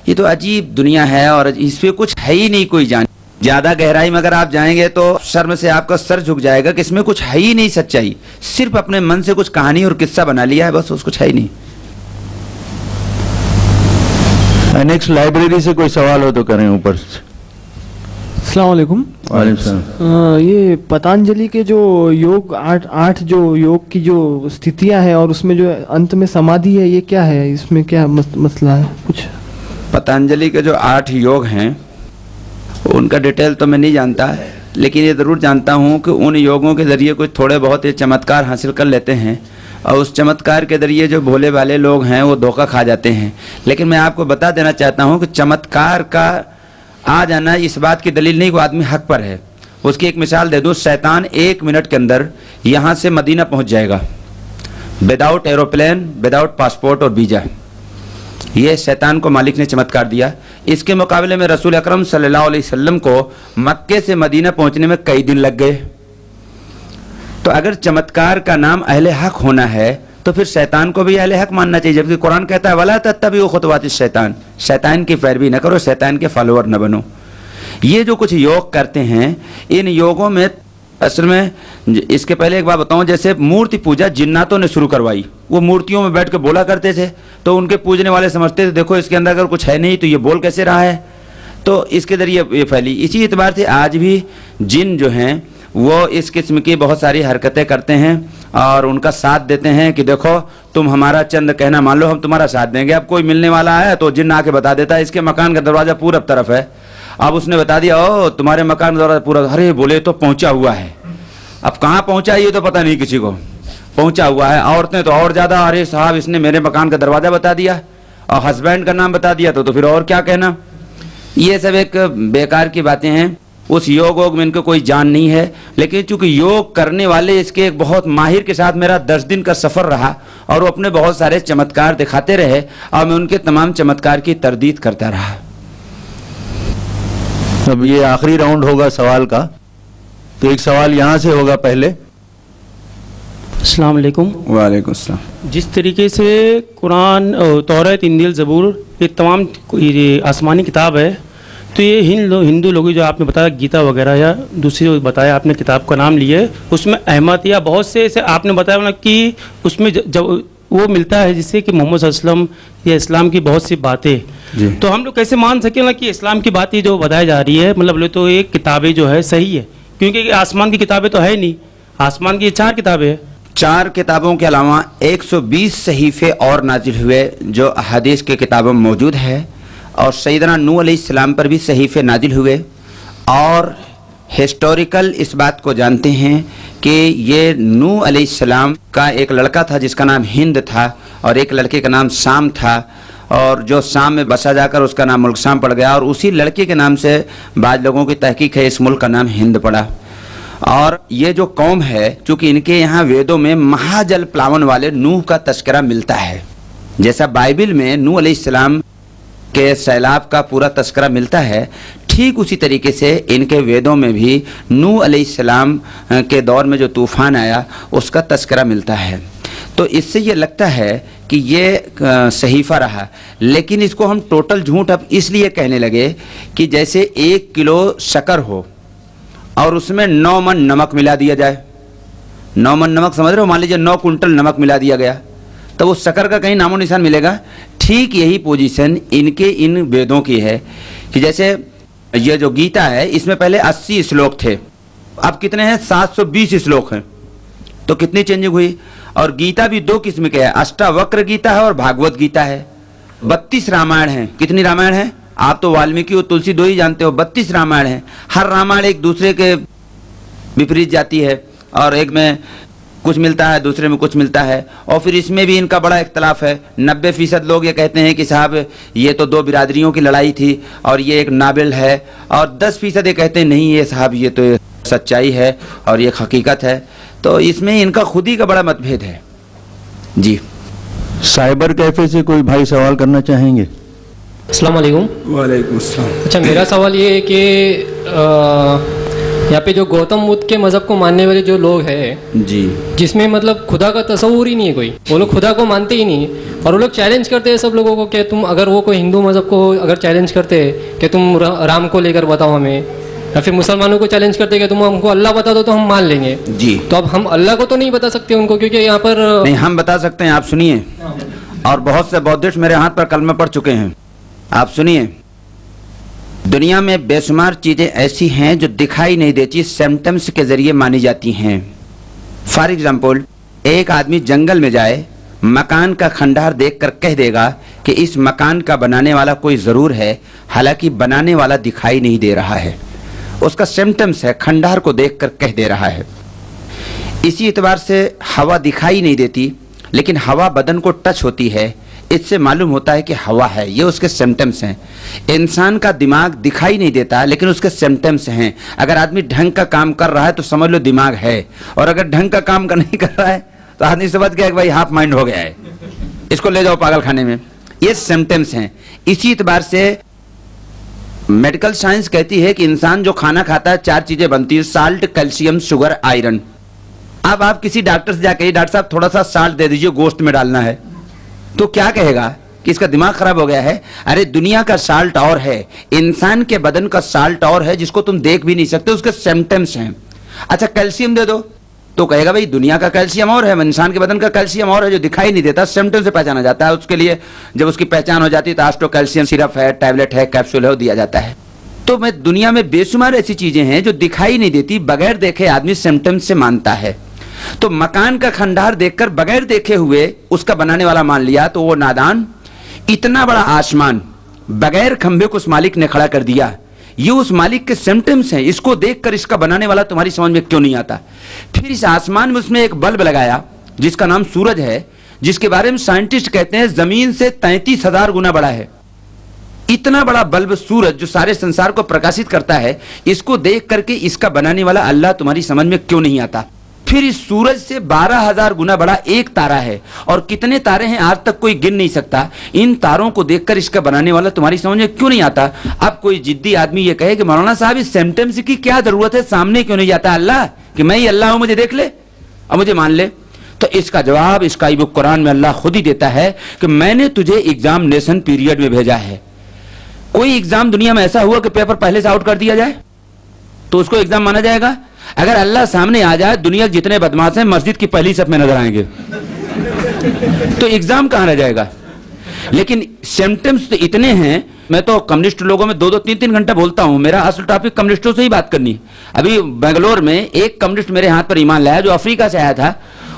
ये तो अजीब दुनिया है और इसमें कुछ है ही नहीं कोई जान। ज्यादा गहराई में अगर आप जाएंगे तो शर्म से आपका सर झुक जाएगा कि इसमें कुछ है ही नहीं सच्चाई। सिर्फ अपने मन से कुछ कहानी और किस्सा बना लिया है, बस उसको कुछ है ही नहीं। नेक्स्ट लाइब्रेरी से कोई सवाल हो तो करें ऊपर से। अस्सलाम वालेकुम। ये पतंजलि के जो योग आठ जो योग की जो स्थितियां हैं और उसमें जो अंत में समाधि है, ये क्या है, इसमें क्या मसला है कुछ? पतंजलि के जो 8 योग हैं उनका डिटेल तो मैं नहीं जानता, लेकिन ये ज़रूर जानता हूँ कि उन योगों के ज़रिए कुछ थोड़े बहुत ये चमत्कार हासिल कर लेते हैं और उस चमत्कार के ज़रिए जो भोले भाले लोग हैं वो धोखा खा जाते हैं। लेकिन मैं आपको बता देना चाहता हूँ कि चमत्कार का आ जाना इस बात की दलील नहीं कि आदमी हक पर है। उसकी एक मिसाल दे दूँ, शैतान 1 मिनट के अंदर यहाँ से मदीना पहुँच जाएगा विदाउट एरोप्लेन, विदाउट पासपोर्ट और वीज़ा। ये शैतान को मालिक ने चमत्कार दिया। इसके मुकाबले में रसूल अकरम सल्लल्लाहु अलैहि वसल्लम को मक्के से मदीना पहुंचने में कई दिन लग गए। तो अगर चमत्कार का अहले हक होना है तो फिर शैतान को भी अहले हक मानना चाहिए, जबकि कुरान कहता है वला तत्तबिउ खुतवाति शैतान, शैतान की पैरवी न करो, शैतान के फॉलोअर न बनो। ये जो कुछ योग करते हैं इन योगों में असल में, इसके पहले एक बात बताऊं, जैसे मूर्ति पूजा जिन्नातों ने शुरू करवाई। वो मूर्तियों में बैठ के बोला करते थे तो उनके पूजने वाले समझते थे देखो इसके अंदर अगर कुछ है नहीं तो ये बोल कैसे रहा है, तो इसके जरिए ये फैली। इसी एतबार से आज भी जिन जो हैं वो इस किस्म की बहुत सारी हरकतें करते हैं और उनका साथ देते हैं कि देखो तुम हमारा चंद कहना मान लो, हम तुम्हारा साथ देंगे। अब कोई मिलने वाला है तो जिन्न आके बता देता है इसके मकान का दरवाज़ा पूरब तरफ है। अब उसने बता दिया ओ तुम्हारे मकान का दरवाज़ा पूरा, अरे बोले तो पहुँचा हुआ है। अब कहाँ पहुँचा ये तो पता नहीं किसी को, पहुँचा हुआ है। औरतें तो और ज़्यादा, अरे साहब इसने मेरे मकान का दरवाज़ा बता दिया और हस्बैंड का नाम बता दिया तो फिर और क्या कहना। ये सब एक बेकार की बातें हैं। उस योग वोग में इनको कोई जान नहीं है, लेकिन चूंकि योग करने वाले इसके एक बहुत माहिर के साथ मेरा 10 दिन का सफ़र रहा और वो अपने बहुत सारे चमत्कार दिखाते रहे और मैं उनके तमाम चमत्कार की तरदीद करता रहा। अब ये आखिरी राउंड होगा सवाल का, तो एक सवाल यहाँ से होगा पहले। अस्सलाम वालेकुम। वालेकुम अस्सलाम। जिस तरीके से कुरान, तौरात, इंजील, ज़बूर ये तमाम आसमानी किताब है, तो ये हिंदू लोग जो आपने बताया गीता वगैरह या दूसरी जो बताया आपने किताब का नाम लिए, उसमें अहमद या बहुत से ऐसे आपने बताया ना कि उसमें जब वो मिलता है जिससे कि मोहम्मद सल्लल्लाहु अलैहि वसल्लम या इस्लाम की बहुत सी बातें, तो हम लोग कैसे मान सकें ना कि इस्लाम की बातें जो बताई जा रही है, मतलब बोले तो ये किताबें जो है सही है, क्योंकि आसमान की किताबें तो है नहीं, आसमान की 4 किताबें हैं। 4 किताबों के अलावा 120 सहीफ़े और नाजिल हुए जो हदीस के किताबों में मौजूद है और सैयदना नूह अलैहिस्सलाम पर भी सहीफ़े नाजिल हुए। और हिस्टोरिकल इस बात को जानते हैं कि ये नूह अलैहिस्सलाम का एक लड़का था जिसका नाम हिंद था और एक लड़के का नाम शाम था, और जो शाम में बसा जाकर उसका नाम मुल्क शाम पड़ गया और उसी लड़के के नाम से बाद लोगों की तहकीक है इस मुल्क का नाम हिंद पड़ा। और ये जो कौम है चूँकि इनके यहाँ वेदों में महाजल प्लावन वाले नूह का तस्करा मिलता है, जैसा बाइबिल में नूह अलैहिस्सलाम के सैलाब का पूरा तस्करा मिलता है, ठीक उसी तरीके से इनके वेदों में भी नूह अलैहिस्सलाम के दौर में जो तूफ़ान आया उसका तस्करा मिलता है। तो इससे ये लगता है कि ये सहीफ़ा रहा, लेकिन इसको हम टोटल झूठ अब इसलिए कहने लगे कि जैसे 1 किलो शक्कर हो और उसमें 9 मन नमक मिला दिया जाए। 9 मन नमक समझ रहे हो, मान लीजिए 9 कुंटल नमक मिला दिया गया, तो उस शक्कर का कहीं नामो निशान मिलेगा। ठीक यही पोजीशन इनके इन वेदों की है कि जैसे ये जो गीता है इसमें पहले 80 श्लोक थे, अब कितने हैं? 720 श्लोक हैं। तो कितनी चेंजिंग हुई। और गीता भी 2 किस्म के है, अष्टावक्र गीता है और भागवत गीता है। 32 रामायण हैं। कितनी रामायण है? आप तो वाल्मीकि और तुलसी 2 ही जानते हो, 32 रामायण हैं। हर रामायण एक दूसरे के विपरीत जाती है, और एक में कुछ मिलता है, दूसरे में कुछ मिलता है। और फिर इसमें भी इनका बड़ा इख्तलाफ है। 90% लोग ये कहते हैं कि साहब ये तो 2 बिरादरियों की लड़ाई थी और ये एक नाबिल है, और 10% ये कहते हैं नहीं ये साहब ये तो सच्चाई है और ये हकीकत है। तो इसमें इनका खुद ही का बड़ा मतभेद है। जी, साइबर कैफे से कोई भाई सवाल करना चाहेंगे? अस्सलाम वालेकुम। वालेकुम अस्सलाम। अच्छा, मेरा सवाल ये है कि यहाँ पे जो गौतम बुद्ध के मज़हब को मानने वाले जो लोग हैं जी, जिसमें मतलब खुदा का तस्वुर ही नहीं है कोई, वो लोग खुदा को मानते ही नहीं, और वो लोग चैलेंज करते हैं सब लोगों को कि तुम अगर वो कोई हिंदू मज़हब को अगर चैलेंज करते हैं कि तुम राम को लेकर बताओ हमें, या फिर मुसलमानों को चैलेंज करते हैं कि तुम हमको अल्लाह बता दो तो हम मान लेंगे। जी, तो अब हम अल्लाह को तो नहीं बता सकते उनको, क्योंकि यहाँ पर नहीं, हम बता सकते हैं। आप सुनिए, और बहुत से बौद्धिस्ट मेरे हाथ पर कलमे पढ़ चुके हैं। आप सुनिए, दुनिया में बेशुमार चीज़ें ऐसी हैं जो दिखाई नहीं देती, सिम्टम्स के जरिए मानी जाती हैं। फॉर एग्जाम्पल, एक आदमी जंगल में जाए, मकान का खंडहर देखकर कह देगा कि इस मकान का बनाने वाला कोई ज़रूर है, हालांकि बनाने वाला दिखाई नहीं दे रहा है। उसका सिम्टम्स है, खंडहर को देखकर कह दे रहा है। इसी एतबार से हवा दिखाई नहीं देती, लेकिन हवा बदन को टच होती है, इससे मालूम होता है कि हवा है। ये उसके सिम्टम्स हैं। इंसान का दिमाग दिखाई नहीं देता, लेकिन उसके सिम्टम्स हैं। अगर आदमी ढंग का काम कर रहा है तो समझ लो दिमाग है, और अगर ढंग का काम नहीं कर रहा है तो आदमी समझ गया कि भाई हाफ माइंड हो गया है, इसको ले जाओ पागल खाने में। ये सिम्टम्स हैं। इसी एतबार से मेडिकल साइंस कहती है कि इंसान जो खाना खाता है 4 चीजें बनती है, साल्ट, कैल्शियम, शुगर, आयरन। अब आप किसी डॉक्टर से जाके डॉक्टर साहब थोड़ा सा साल्ट दे दीजिए, गोश्त में डालना है, तो क्या कहेगा कि इसका दिमाग खराब हो गया है। अरे दुनिया का साल्ट और है, इंसान के बदन का साल्ट और है, जिसको तुम देख भी नहीं सकते, उसके सिम्टम्स हैं। अच्छा, कैल्शियम दे दो, तो कहेगा भाई दुनिया का कैल्शियम और है, इंसान के बदन का कैल्शियम और है, जो दिखाई नहीं देता, सिम्टम से पहचाना जाता है। उसके लिए जब उसकी पहचान हो जाती है तो आस्ट्रो कैल्शियम सिरप है, टैबलेट है, कैप्सूल है, वो दिया जाता है। तो मैं दुनिया में बेशुमार ऐसी चीजें हैं जो दिखाई नहीं देती, बगैर देखे आदमी सिम्टम से मानता है। तो मकान का खंडहर देखकर बगैर देखे हुए उसका बनाने वाला मान लिया तो वो नादान। इतना बड़ा आसमान बगैर खंभे को उस मालिक ने खड़ा कर दिया, ये उस मालिक के सिम्टम्स हैं। इसको देखकर इसका बनाने वाला तुम्हारी समझ में क्यों नहीं आता? फिर इस आसमान में उसने एक बल्ब लगाया जिसका नाम सूरज है, जिसके बारे में साइंटिस्ट कहते हैं जमीन से 33,000 गुना बड़ा है। इतना बड़ा बल्ब सूरज जो सारे संसार को प्रकाशित करता है, इसको देख करके इसका बनाने वाला अल्लाह तुम्हारी समझ में क्यों नहीं आता? फिर इस सूरज से 12,000 गुना बड़ा एक तारा है, और कितने तारे हैं आज तक कोई गिन नहीं सकता। इन तारों को देखकर इसका बनाने वाला तुम्हारी समझ में क्यों नहीं आता? अब कोई जिद्दी आदमी ये कहे कि मौलाना साहब इस सिम्टम्स की क्या जरूरत है, सामने क्यों नहीं जाता अल्लाह कि मैं ही अल्लाह हूं, मुझे देख ले और मुझे मान ले? तो इसका जवाब इसका बुक कुरान में अल्लाह खुद ही देता है कि मैंने तुझे एग्जामिनेशन पीरियड में भेजा है। कोई एग्जाम दुनिया में ऐसा हुआ कि पेपर पहले से आउट कर दिया जाए तो उसको एग्जाम माना जाएगा? अगर अल्लाह सामने आ जाए, दुनिया के जितने बदमाश हैं मस्जिद की पहली सफ में नजर आएंगे तो एग्जाम कहां रह जाएगा? लेकिन सिम्टम्स तो इतने हैं। मैं तो कम्युनिस्ट लोगों में 2-2, 3-3 घंटा बोलता हूं। मेरा असल टॉपिक कम्युनिस्टों से ही बात करनी। अभी बेंगलोर में एक कम्युनिस्ट मेरे हाथ पर ईमान लाया जो अफ्रीका से आया था।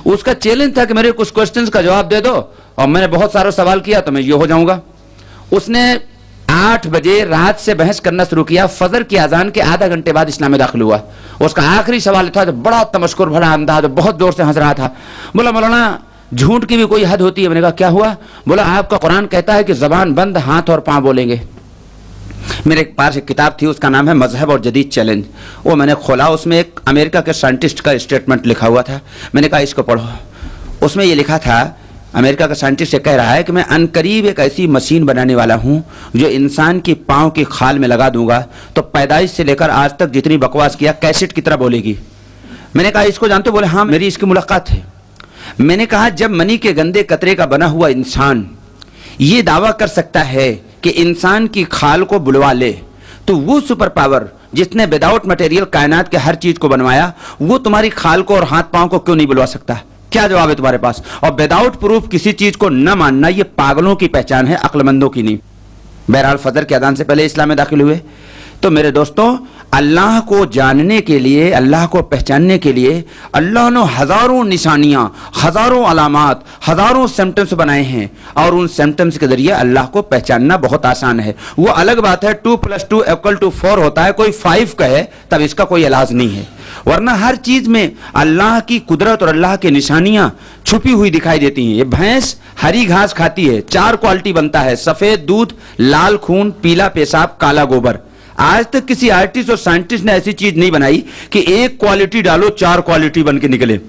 उसका चैलेंज था कि मेरे कुछ क्वेश्चंस का जवाब दे दो, और मैंने बहुत सारा सवाल किया तो मैं ये हो जाऊंगा। उसने 8 बजे रात से बहस करना शुरू किया। फजर की अजान के आधा घंटे बाद इस्लाम में दाखिल हुआ। उसका आखिरी सवाल था जो बड़ा तमस्कुर भरा अंदाज, बहुत जोर से हंस रहा था। बोला मौलाना झूठ की भी कोई हद होती है? मैंने कहा क्या हुआ? बोला आपका कुरान कहता है कि जबान बंद हाथ और पांव बोलेंगे। मेरे पास एक किताब थी, उसका नाम है मजहब और जदीद चैलेंज। वो मैंने खोला, उसमें एक अमेरिका के साइंटिस्ट का स्टेटमेंट लिखा हुआ था। मैंने कहा इसको पढ़ो। उसमें ये लिखा था, अमेरिका का साइंटिस्ट ये कह रहा है कि मैं अनकरीब एक ऐसी मशीन बनाने वाला हूं जो इंसान की पांव की खाल में लगा दूंगा तो पैदाइश से लेकर आज तक जितनी बकवास किया कैसेट की तरह बोलेगी। मैंने कहा इसको जानते? बोले हाँ, मेरी इसकी मुलाकात है। मैंने कहा जब मनी के गंदे कतरे का बना हुआ इंसान ये दावा कर सकता है कि इंसान की खाल को बुलवा ले, तो वो सुपर पावर जिसने विदाउट मटेरियल कायनात के हर चीज को बनवाया, वो तुम्हारी खाल को और हाथ पांव को क्यों नहीं बुलवा सकता? क्या जवाब है तुम्हारे पास? और विदाउट प्रूफ किसी चीज को न मानना ये पागलों की पहचान है, अक्लमंदों की नहीं। बहरहाल फजर के अदान से पहले इस्लाम में दाखिल हुए। तो मेरे दोस्तों, अल्लाह को जानने के लिए, अल्लाह को पहचानने के लिए अल्लाह ने हजारों निशानियां, हजारों अलामात, हजारों सिम्टम्स बनाए हैं, और उन सिम्टम्स के जरिए अल्लाह को पहचानना बहुत आसान है। वो अलग बात है 2 + 2 = 4 होता है, कोई 5 कहे तब इसका कोई इलाज नहीं है, वरना हर चीज में अल्लाह की कुदरत और अल्लाह की निशानियां छुपी हुई दिखाई देती हैं। ये भैंस हरी घास खाती है, 4 क्वालिटी बनता है, सफेद दूध, लाल खून, पीला पेशाब, काला गोबर। आज तक किसी आर्टिस्ट और साइंटिस्ट ने ऐसी चीज नहीं बनाई कि एक क्वालिटी डालो 4 क्वालिटी बन के निकले।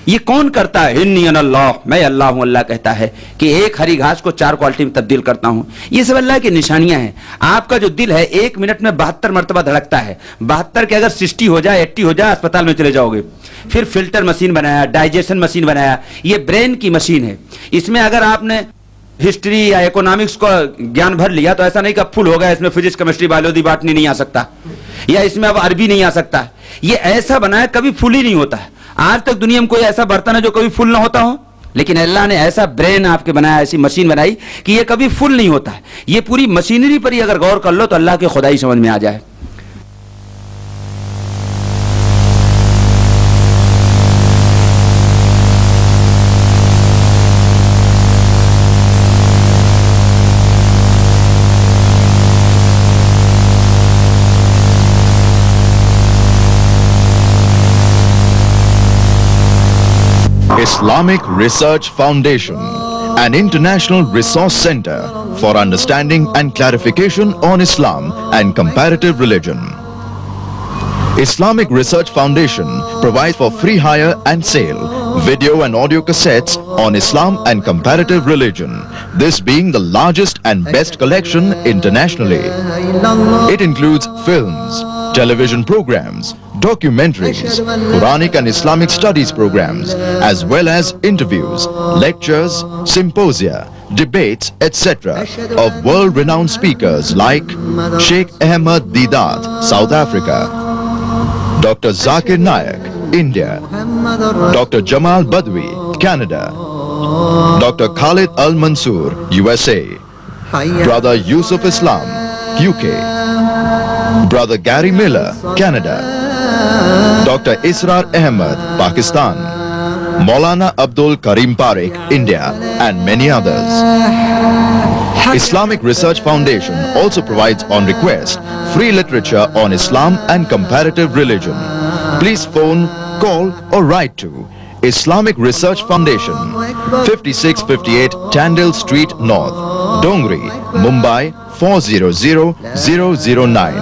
ये कौन करता है? इन्नी अल्लाह, मैं अल्लाह हूं। अल्लाह कहता है कि एक हरी घास को 4 क्वालिटी में तब्दील करता हूं। ये सब अल्लाह की निशानियां हैं। आपका जो दिल है 1 मिनट में 72 मरतबा धड़कता है। 72 के अगर 60 हो जाए, 80 हो जाए, अस्पताल में चले जाओगे। फिर फिल्टर मशीन बनाया, डाइजेशन मशीन बनाया, ये ब्रेन की मशीन है। इसमें अगर आपने हिस्ट्री या इकोनॉमिक्स को ज्ञान भर लिया तो ऐसा नहीं कि फुल हो गया, इसमें फिजिक्स, केमिस्ट्री, बायोलॉजी, बॉटनी नहीं आ सकता, या इसमें अब अरबी नहीं आ सकता। ये ऐसा बना है कभी फुल ही नहीं होता है। आज तक दुनिया में कोई ऐसा बर्तन है जो कभी फुल ना होता हो, लेकिन अल्लाह ने ऐसा ब्रेन आपके बनाया, ऐसी मशीन बनाई कि ये कभी फुल नहीं होता है। ये पूरी मशीनरी पर ही अगर गौर कर लो तो अल्लाह की खुदाई समझ में आ जाए। Islamic Research Foundation, an international resource center for understanding and clarification on Islam and comparative religion. Islamic Research Foundation provides for free hire and sale video and audio cassettes on Islam and comparative religion, this being the largest and best collection internationally. It includes films, television programs, documentaries, Quranic and Islamic studies programs, as well as interviews, lectures, symposia, debates, etc. of world-renowned speakers like Sheikh Ahmed Deedat, South Africa, Dr. Zakir Naik, India, Dr. Jamal Badwi, Canada, Dr. Khalid Al-Mansoor, USA, Brother Yusuf Islam, UK, Brother Gary Miller, Canada, Dr. Israr Ahmed, Pakistan, Maulana Abdul Karim Parekh, India, and many others. Islamic Research Foundation also provides on request free literature on Islam and comparative religion. Please phone, call or write to Islamic Research Foundation, 5658 Tandil Street North, Dongri, Mumbai 400009.